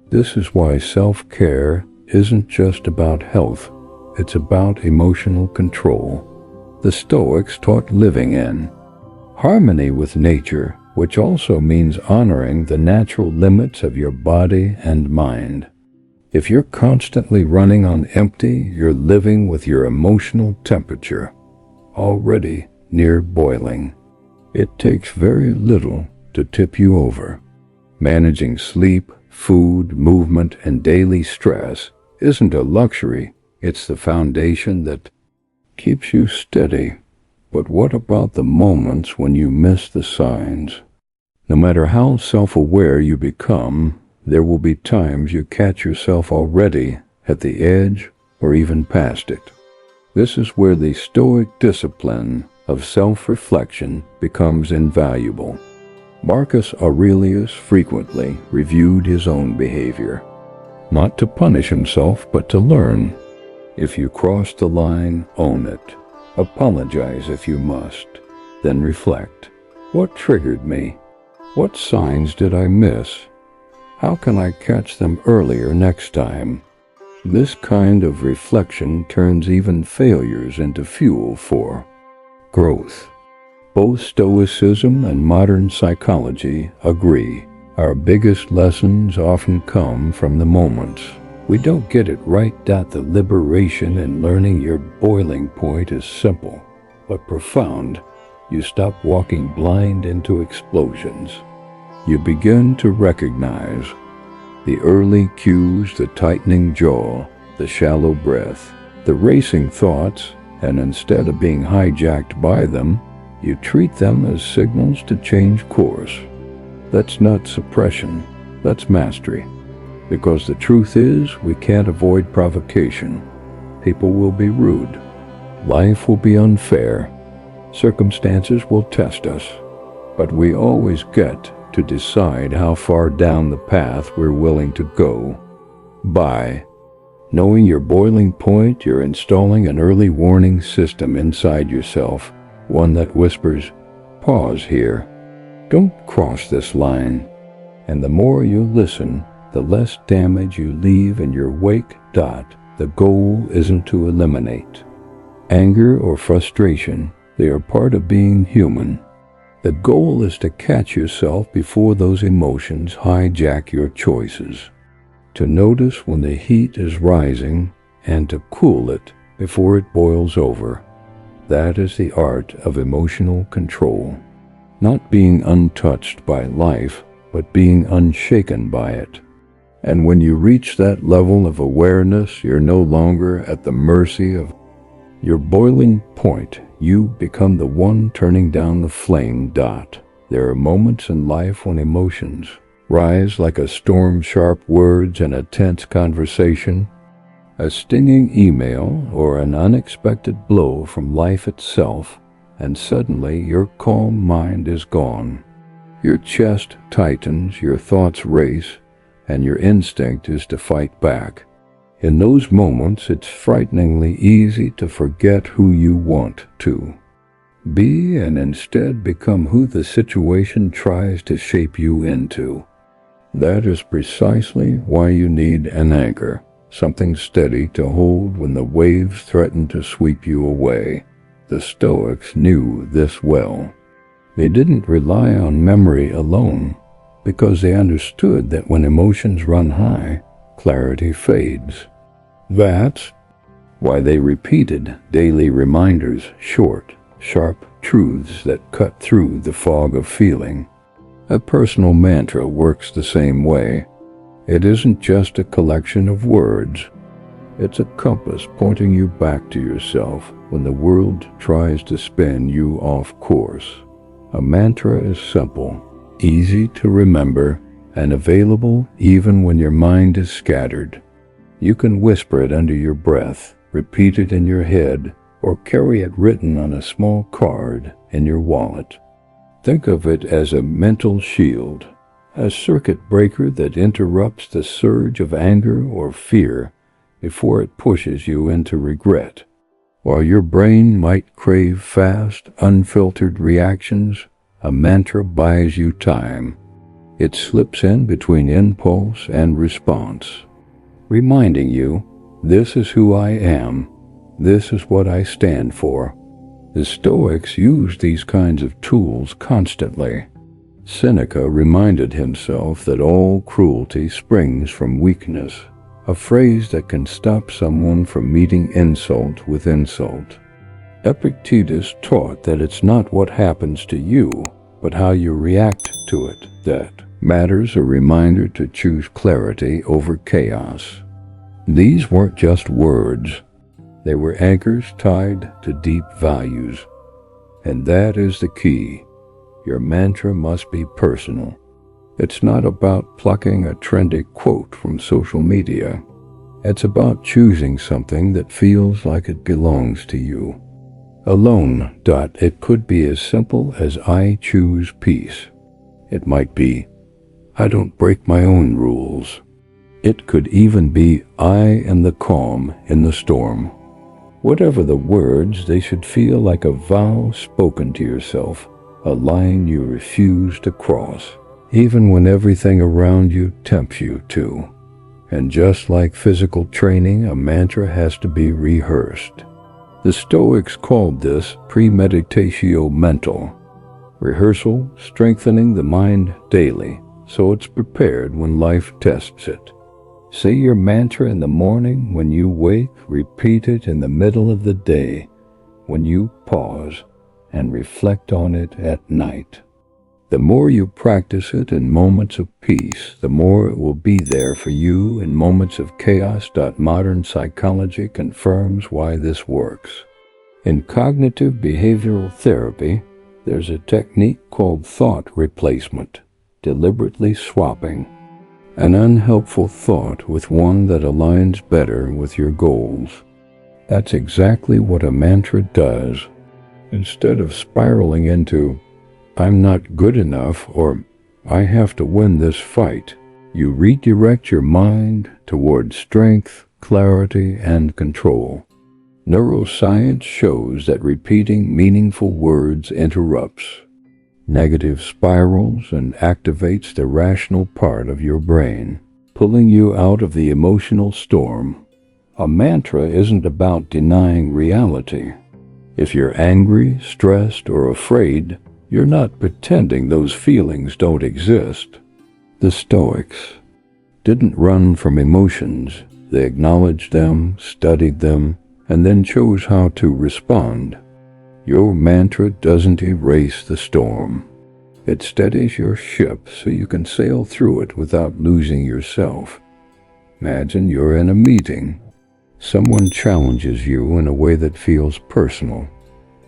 This is why self-care isn't just about health, it's about emotional control. The Stoics taught living in harmony with nature, which also means honoring the natural limits of your body and mind. If you're constantly running on empty, you're living with your emotional temperature already near boiling. It takes very little to tip you over. Managing sleep, food, movement, and daily stress isn't a luxury, it's the foundation that keeps you steady. But what about the moments when you miss the signs? No matter how self-aware you become, there will be times you catch yourself already at the edge or even past it. This is where the Stoic discipline of self-reflection becomes invaluable. Marcus Aurelius frequently reviewed his own behavior, not to punish himself, but to learn. If you cross the line, own it. Apologize if you must. Then reflect. What triggered me? What signs did I miss? How can I catch them earlier next time? This kind of reflection turns even failures into fuel for growth. Both Stoicism and modern psychology agree. Our biggest lessons often come from the moments we don't get it right. The liberation in learning your boiling point is simple but profound. You stop walking blind into explosions. You begin to recognize the early cues, the tightening jaw, the shallow breath, the racing thoughts, and instead of being hijacked by them, you treat them as signals to change course. That's not suppression, that's mastery. Because the truth is, we can't avoid provocation. People will be rude. Life will be unfair. Circumstances will test us. But we always get to decide how far down the path we're willing to go. By knowing your boiling point, you're installing an early warning system inside yourself, one that whispers, "Pause here. Don't cross this line." And the more you listen, the less damage you leave in your wake. The goal isn't to eliminate anger or frustration. They are part of being human. The goal is to catch yourself before those emotions hijack your choices, to notice when the heat is rising and to cool it before it boils over. That is the art of emotional control. Not being untouched by life, but being unshaken by it. And when you reach that level of awareness, you're no longer at the mercy of your boiling point. You become the one turning down the flame. There are moments in life when emotions rise like a storm, sharp words in a tense conversation, a stinging email, or an unexpected blow from life itself, and suddenly your calm mind is gone. Your chest tightens, your thoughts race, and your instinct is to fight back. In those moments, it's frighteningly easy to forget who you want to be and instead become who the situation tries to shape you into. That is precisely why you need an anchor, something steady to hold when the waves threaten to sweep you away. The Stoics knew this well. They didn't rely on memory alone, because they understood that when emotions run high, clarity fades. That's why they repeated daily reminders, short, sharp truths that cut through the fog of feeling. A personal mantra works the same way. It isn't just a collection of words. It's a compass pointing you back to yourself when the world tries to spin you off course. A mantra is simple, easy to remember, and available even when your mind is scattered. You can whisper it under your breath, repeat it in your head, or carry it written on a small card in your wallet. Think of it as a mental shield, a circuit breaker that interrupts the surge of anger or fear before it pushes you into regret. While your brain might crave fast, unfiltered reactions, a mantra buys you time. It slips in between impulse and response, reminding you, this is who I am, this is what I stand for. The Stoics used these kinds of tools constantly. Seneca reminded himself that all cruelty springs from weakness, a phrase that can stop someone from meeting insult with insult. Epictetus taught that it's not what happens to you, but how you react to it that matters, a reminder to choose clarity over chaos. These weren't just words. They were anchors tied to deep values. And that is the key. Your mantra must be personal. It's not about plucking a trendy quote from social media. It's about choosing something that feels like it belongs to you. Alone. It could be as simple as I choose peace. It might be, I don't break my own rules. It could even be, I am the calm in the storm. Whatever the words, they should feel like a vow spoken to yourself, a line you refuse to cross, even when everything around you tempts you to. And just like physical training, a mantra has to be rehearsed. The Stoics called this premeditatio mental, rehearsal strengthening the mind daily so it's prepared when life tests it. Say your mantra in the morning when you wake, repeat it in the middle of the day when you pause, and reflect on it at night. The more you practice it in moments of peace, the more it will be there for you in moments of chaos. Modern psychology confirms why this works. In cognitive behavioral therapy, there's a technique called thought replacement, deliberately swapping an unhelpful thought with one that aligns better with your goals. That's exactly what a mantra does. Instead of spiraling into, "I'm not good enough," or "I have to win this fight," you redirect your mind toward strength, clarity, and control. Neuroscience shows that repeating meaningful words interrupts negative spirals and activates the rational part of your brain, pulling you out of the emotional storm. A mantra isn't about denying reality. If you're angry, stressed, or afraid, you're not pretending those feelings don't exist. The Stoics didn't run from emotions. They acknowledged them, studied them, and then chose how to respond. Your mantra doesn't erase the storm. It steadies your ship so you can sail through it without losing yourself. Imagine you're in a meeting. Someone challenges you in a way that feels personal.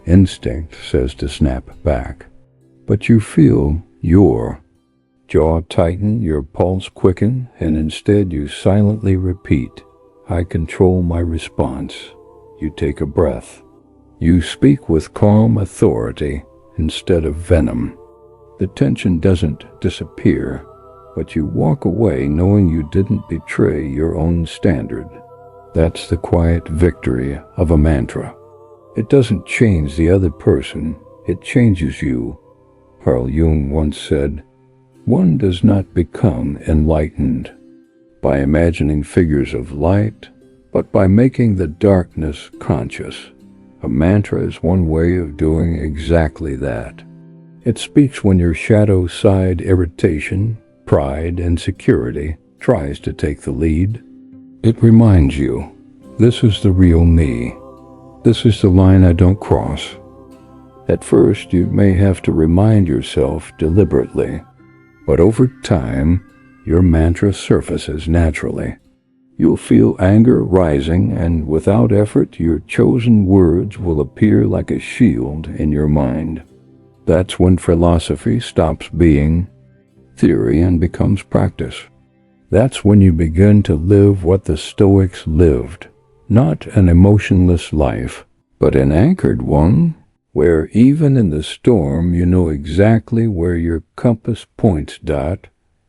Instinct says to snap back, but you feel your jaw tighten, your pulse quicken, and instead you silently repeat, "I control my response." You take a breath. You speak with calm authority instead of venom. The tension doesn't disappear, but you walk away knowing you didn't betray your own standard. That's the quiet victory of a mantra. It doesn't change the other person, it changes you. Carl Jung once said, "One does not become enlightened by imagining figures of light, but by making the darkness conscious." A mantra is one way of doing exactly that. It speaks when your shadow side, irritation, pride, and insecurity tries to take the lead. It reminds you, this is the real me. This is the line I don't cross. At first, you may have to remind yourself deliberately, but over time, your mantra surfaces naturally. You'll feel anger rising, and without effort, your chosen words will appear like a shield in your mind. That's when philosophy stops being theory and becomes practice. That's when you begin to live what the Stoics lived, not an emotionless life, but an anchored one, where even in the storm you know exactly where your compass points.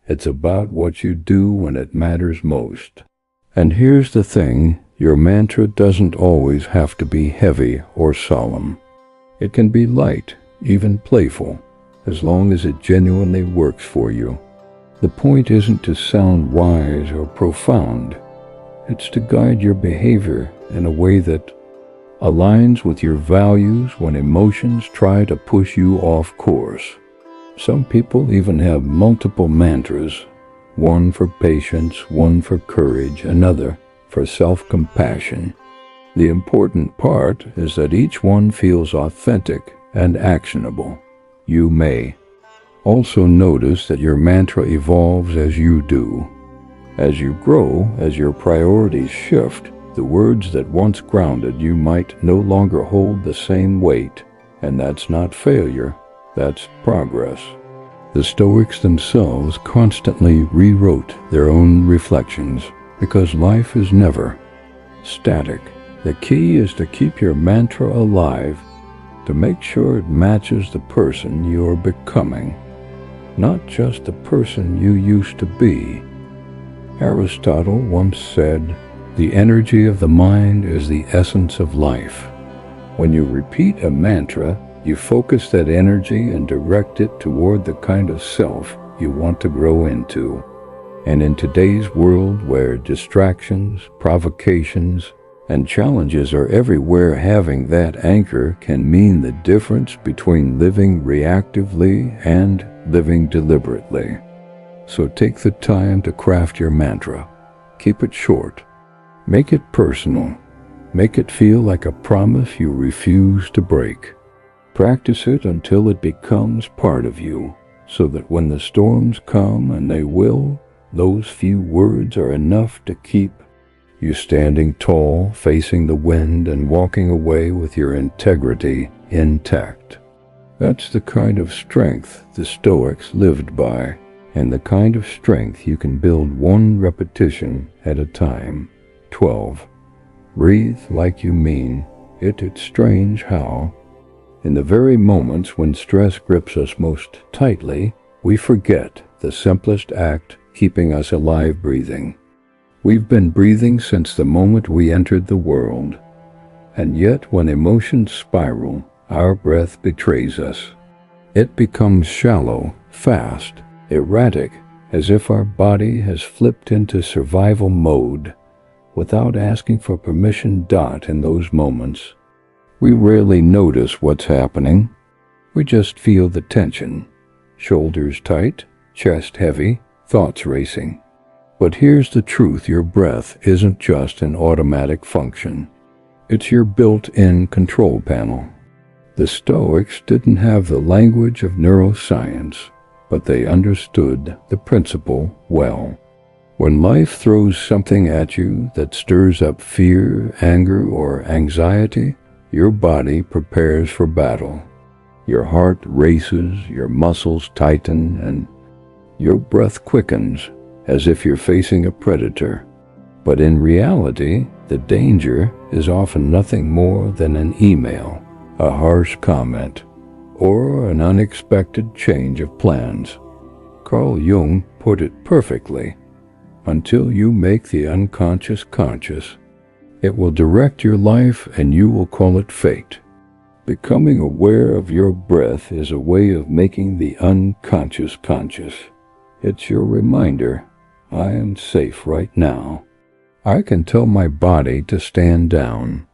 It's about what you do when it matters most. And here's the thing, your mantra doesn't always have to be heavy or solemn. It can be light, even playful, as long as it genuinely works for you. The point isn't to sound wise or profound. It's to guide your behavior in a way that aligns with your values when emotions try to push you off course. Some people even have multiple mantras, one for patience, one for courage, another for self-compassion. The important part is that each one feels authentic and actionable. You may also notice that your mantra evolves as you do. As you grow, as your priorities shift, the words that once grounded you might no longer hold the same weight, and that's not failure, that's progress. The Stoics themselves constantly rewrote their own reflections because life is never static. The key is to keep your mantra alive, to make sure it matches the person you're becoming, not just the person you used to be. Aristotle once said, "The energy of the mind is the essence of life." When you repeat a mantra, You focus that energy and direct it toward the kind of self you want to grow into. And in today's world where distractions, provocations, and challenges are everywhere, having that anchor can mean the difference between living reactively and living deliberately. So take the time to craft your mantra. Keep it short. Make it personal. Make it feel like a promise you refuse to break. Practice it until it becomes part of you, so that when the storms come, and they will, those few words are enough to keep you standing tall, facing the wind, and walking away with your integrity intact. That's the kind of strength the Stoics lived by, and the kind of strength you can build one repetition at a time. 12. Breathe like you mean it. It's strange how, in the very moments when stress grips us most tightly, we forget the simplest act keeping us alive: breathing. We've been breathing since the moment we entered the world, and yet when emotions spiral, our breath betrays us. It becomes shallow, fast, erratic, as if our body has flipped into survival mode without asking for permission. In those moments, we rarely notice what's happening. We just feel the tension, shoulders tight, chest heavy, thoughts racing. But here's the truth: your breath isn't just an automatic function. It's your built-in control panel. The Stoics didn't have the language of neuroscience, but they understood the principle well. When life throws something at you that stirs up fear, anger, or anxiety, your body prepares for battle. Your heart races, your muscles tighten, and your breath quickens, as if you're facing a predator. But in reality, the danger is often nothing more than an email, a harsh comment, or an unexpected change of plans. Carl Jung put it perfectly: until you make the unconscious conscious, it will direct your life, and you will call it fate. Becoming aware of your breath is a way of making the unconscious conscious. It's your reminder: I am safe right now. I can tell my body to stand down.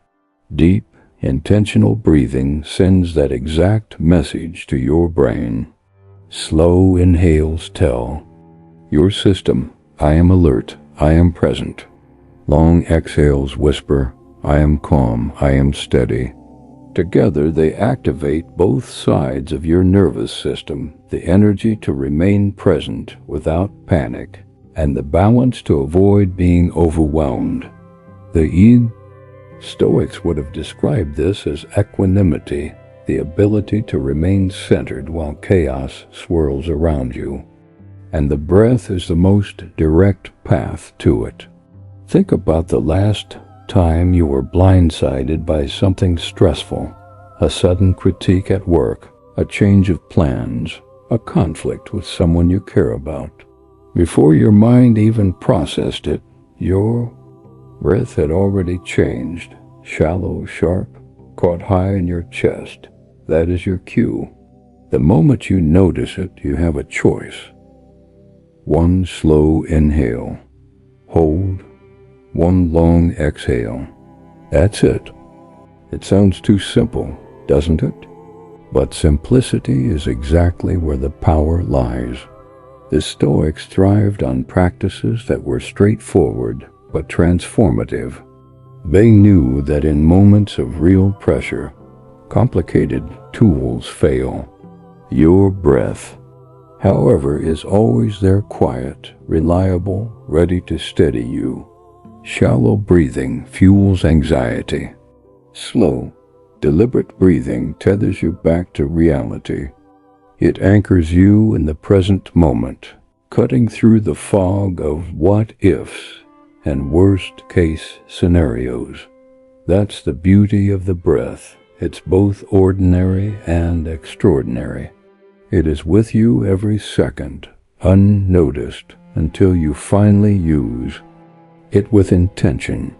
Deep, intentional breathing sends that exact message to your brain. Slow inhales tell your system, I am alert, I am present. Long exhales whisper, I am calm, I am steady. Together they activate both sides of your nervous system, the energy to remain present without panic, and the balance to avoid being overwhelmed. The Stoics would have described this as equanimity, the ability to remain centered while chaos swirls around you. And the breath is the most direct path to it. Think about the last time you were blindsided by something stressful, a sudden critique at work, a change of plans, a conflict with someone you care about. Before your mind even processed it, your breath had already changed. Shallow, sharp, caught high in your chest. That is your cue. The moment you notice it, you have a choice. One slow inhale. Hold. One long exhale. That's it. It sounds too simple, doesn't it? But simplicity is exactly where the power lies. The Stoics thrived on practices that were straightforward but transformative. They knew that in moments of real pressure, complicated tools fail. Your breath, however, is always there, quiet, reliable, ready to steady you. Shallow breathing fuels anxiety. Slow, deliberate breathing tethers you back to reality. It anchors you in the present moment, cutting through the fog of what-ifs and worst-case scenarios. That's the beauty of the breath. It's both ordinary and extraordinary. It is with you every second, unnoticed, until you finally use it with intention.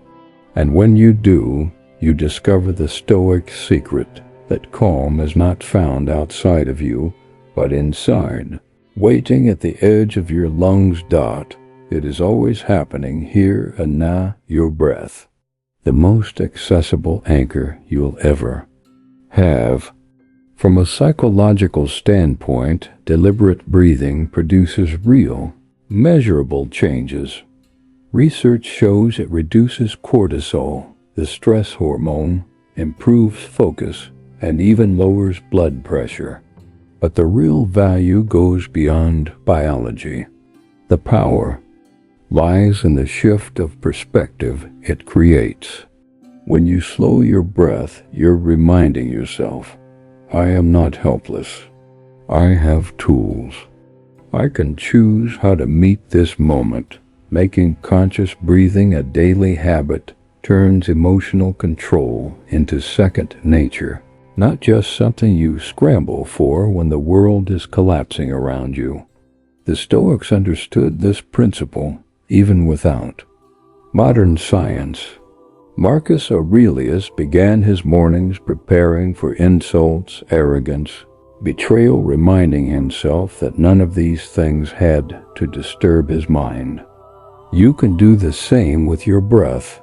And when you do, you discover the Stoic secret, that calm is not found outside of you, but inside, waiting at the edge of your lungs. It is always happening here and now, your breath, the most accessible anchor you'll ever have. From a psychological standpoint, deliberate breathing produces real, measurable changes. Research shows it reduces cortisol, the stress hormone, improves focus, and even lowers blood pressure. But the real value goes beyond biology. The power lies in the shift of perspective it creates. When you slow your breath, you're reminding yourself, I am not helpless. I have tools. I can choose how to meet this moment. Making conscious breathing a daily habit turns emotional control into second nature, not just something you scramble for when the world is collapsing around you. The Stoics understood this principle even without modern science. Marcus Aurelius began his mornings preparing for insults, arrogance, betrayal, reminding himself that none of these things had to disturb his mind. You can do the same with your breath.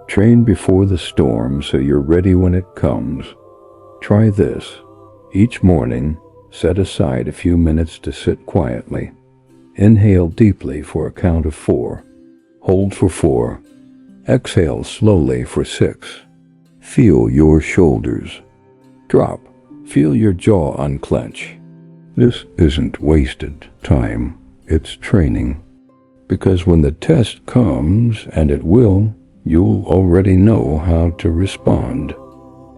Train before the storm so you're ready when it comes. Try this. Each morning, set aside a few minutes to sit quietly. Inhale deeply for a count of 4. Hold for 4. Exhale slowly for 6. Feel your shoulders drop. Feel your jaw unclench. This isn't wasted time, it's training. Because when the test comes, and it will, you'll already know how to respond.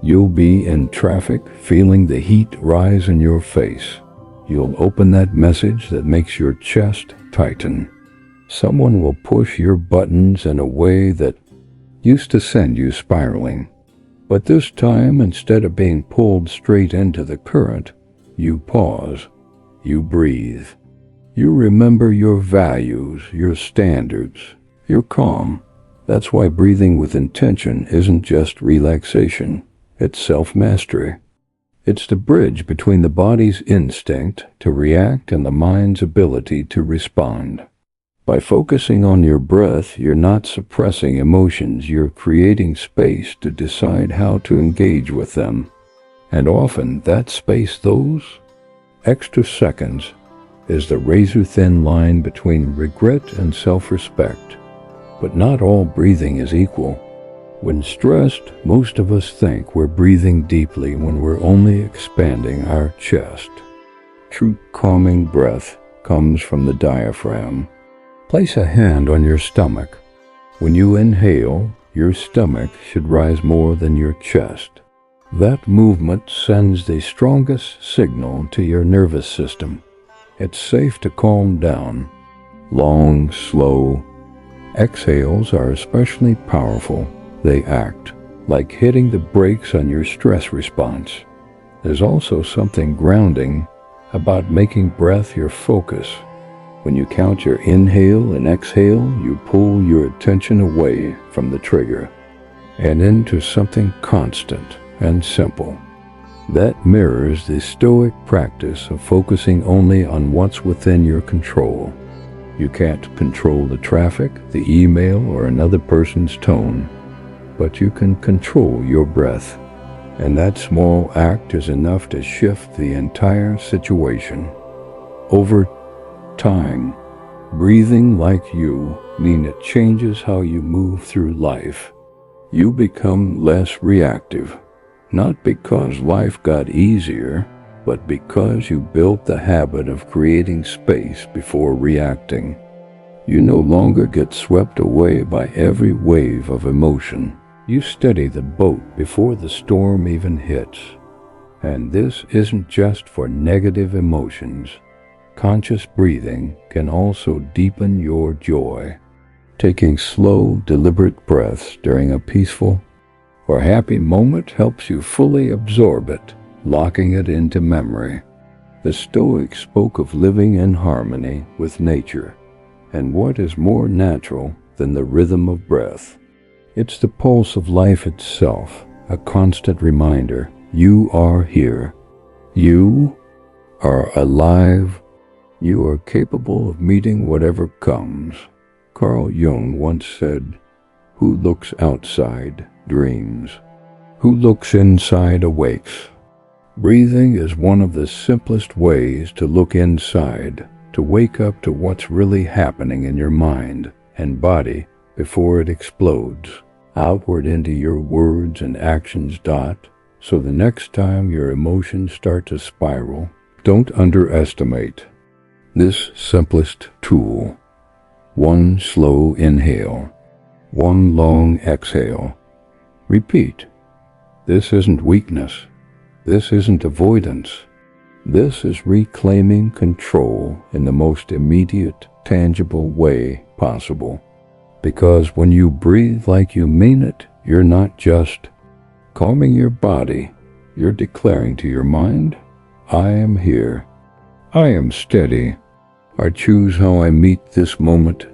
You'll be in traffic, feeling the heat rise in your face. You'll open that message that makes your chest tighten. Someone will push your buttons in a way that used to send you spiraling. But this time, instead of being pulled straight into the current, you pause. You breathe. You remember your values, your standards. You're calm. That's why breathing with intention isn't just relaxation. It's self-mastery. It's the bridge between the body's instinct to react and the mind's ability to respond. By focusing on your breath, you're not suppressing emotions, you're creating space to decide how to engage with them. And often that space, those extra seconds, is the razor-thin line between regret and self-respect. But not all breathing is equal. When stressed, most of us think we're breathing deeply when we're only expanding our chest. True calming breath comes from the diaphragm. Place a hand on your stomach. When you inhale, your stomach should rise more than your chest. That movement sends the strongest signal to your nervous system. It's safe to calm down. Long, slow exhales are especially powerful. They act like hitting the brakes on your stress response. There's also something grounding about making breath your focus. When you count your inhale and exhale, you pull your attention away from the trigger and into something constant and simple. That mirrors the Stoic practice of focusing only on what's within your control. You can't control the traffic, the email, or another person's tone, but you can control your breath. And that small act is enough to shift the entire situation. Over time, breathing like you means it changes how you move through life. You become less reactive, not because life got easier, but because you built the habit of creating space before reacting. You no longer get swept away by every wave of emotion. You steady the boat before the storm even hits. And this isn't just for negative emotions. Conscious breathing can also deepen your joy. Taking slow, deliberate breaths during a peaceful or happy moment helps you fully absorb it, locking it into memory. The Stoics spoke of living in harmony with nature, and what is more natural than the rhythm of breath? It's the pulse of life itself, a constant reminder You are here. You are alive. You are capable of meeting whatever comes. Carl Jung once said, "Who looks outside dreams. Who looks inside awakes." Breathing is one of the simplest ways to look inside, to wake up to what's really happening in your mind and body before it explodes outward into your words and actions. So the next time your emotions start to spiral, don't underestimate this simplest tool. One slow inhale, one long exhale. Repeat. This isn't weakness. This isn't avoidance. This is reclaiming control in the most immediate, tangible way possible. Because when you breathe like you mean it, you're not just calming your body, you're declaring to your mind, I am here. I am steady. I choose how I meet this moment.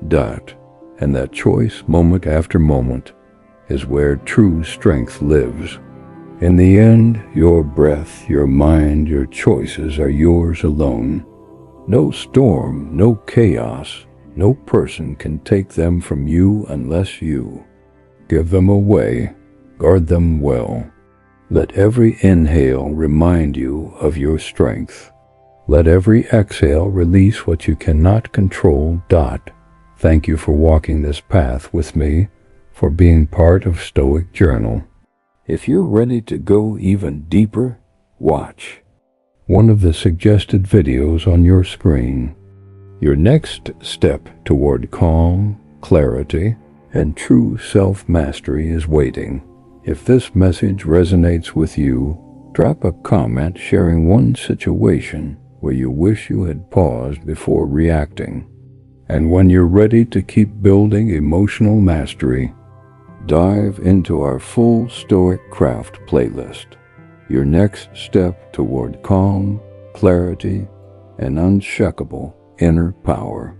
And that choice, moment after moment, is where true strength lives. In the end, your breath, your mind, your choices are yours alone. No storm, no chaos, no person can take them from you unless you give them away, guard them well. Let every inhale remind you of your strength. Let every exhale release what you cannot control. Thank you for walking this path with me, for being part of Stoic Journal. If you're ready to go even deeper, watch one of the suggested videos on your screen. Your next step toward calm, clarity, and true self-mastery is waiting. If this message resonates with you, drop a comment sharing one situation where you wish you had paused before reacting. And when you're ready to keep building emotional mastery, dive into our full StoicCraft playlist. Your next step toward calm, clarity, and unshakable inner power.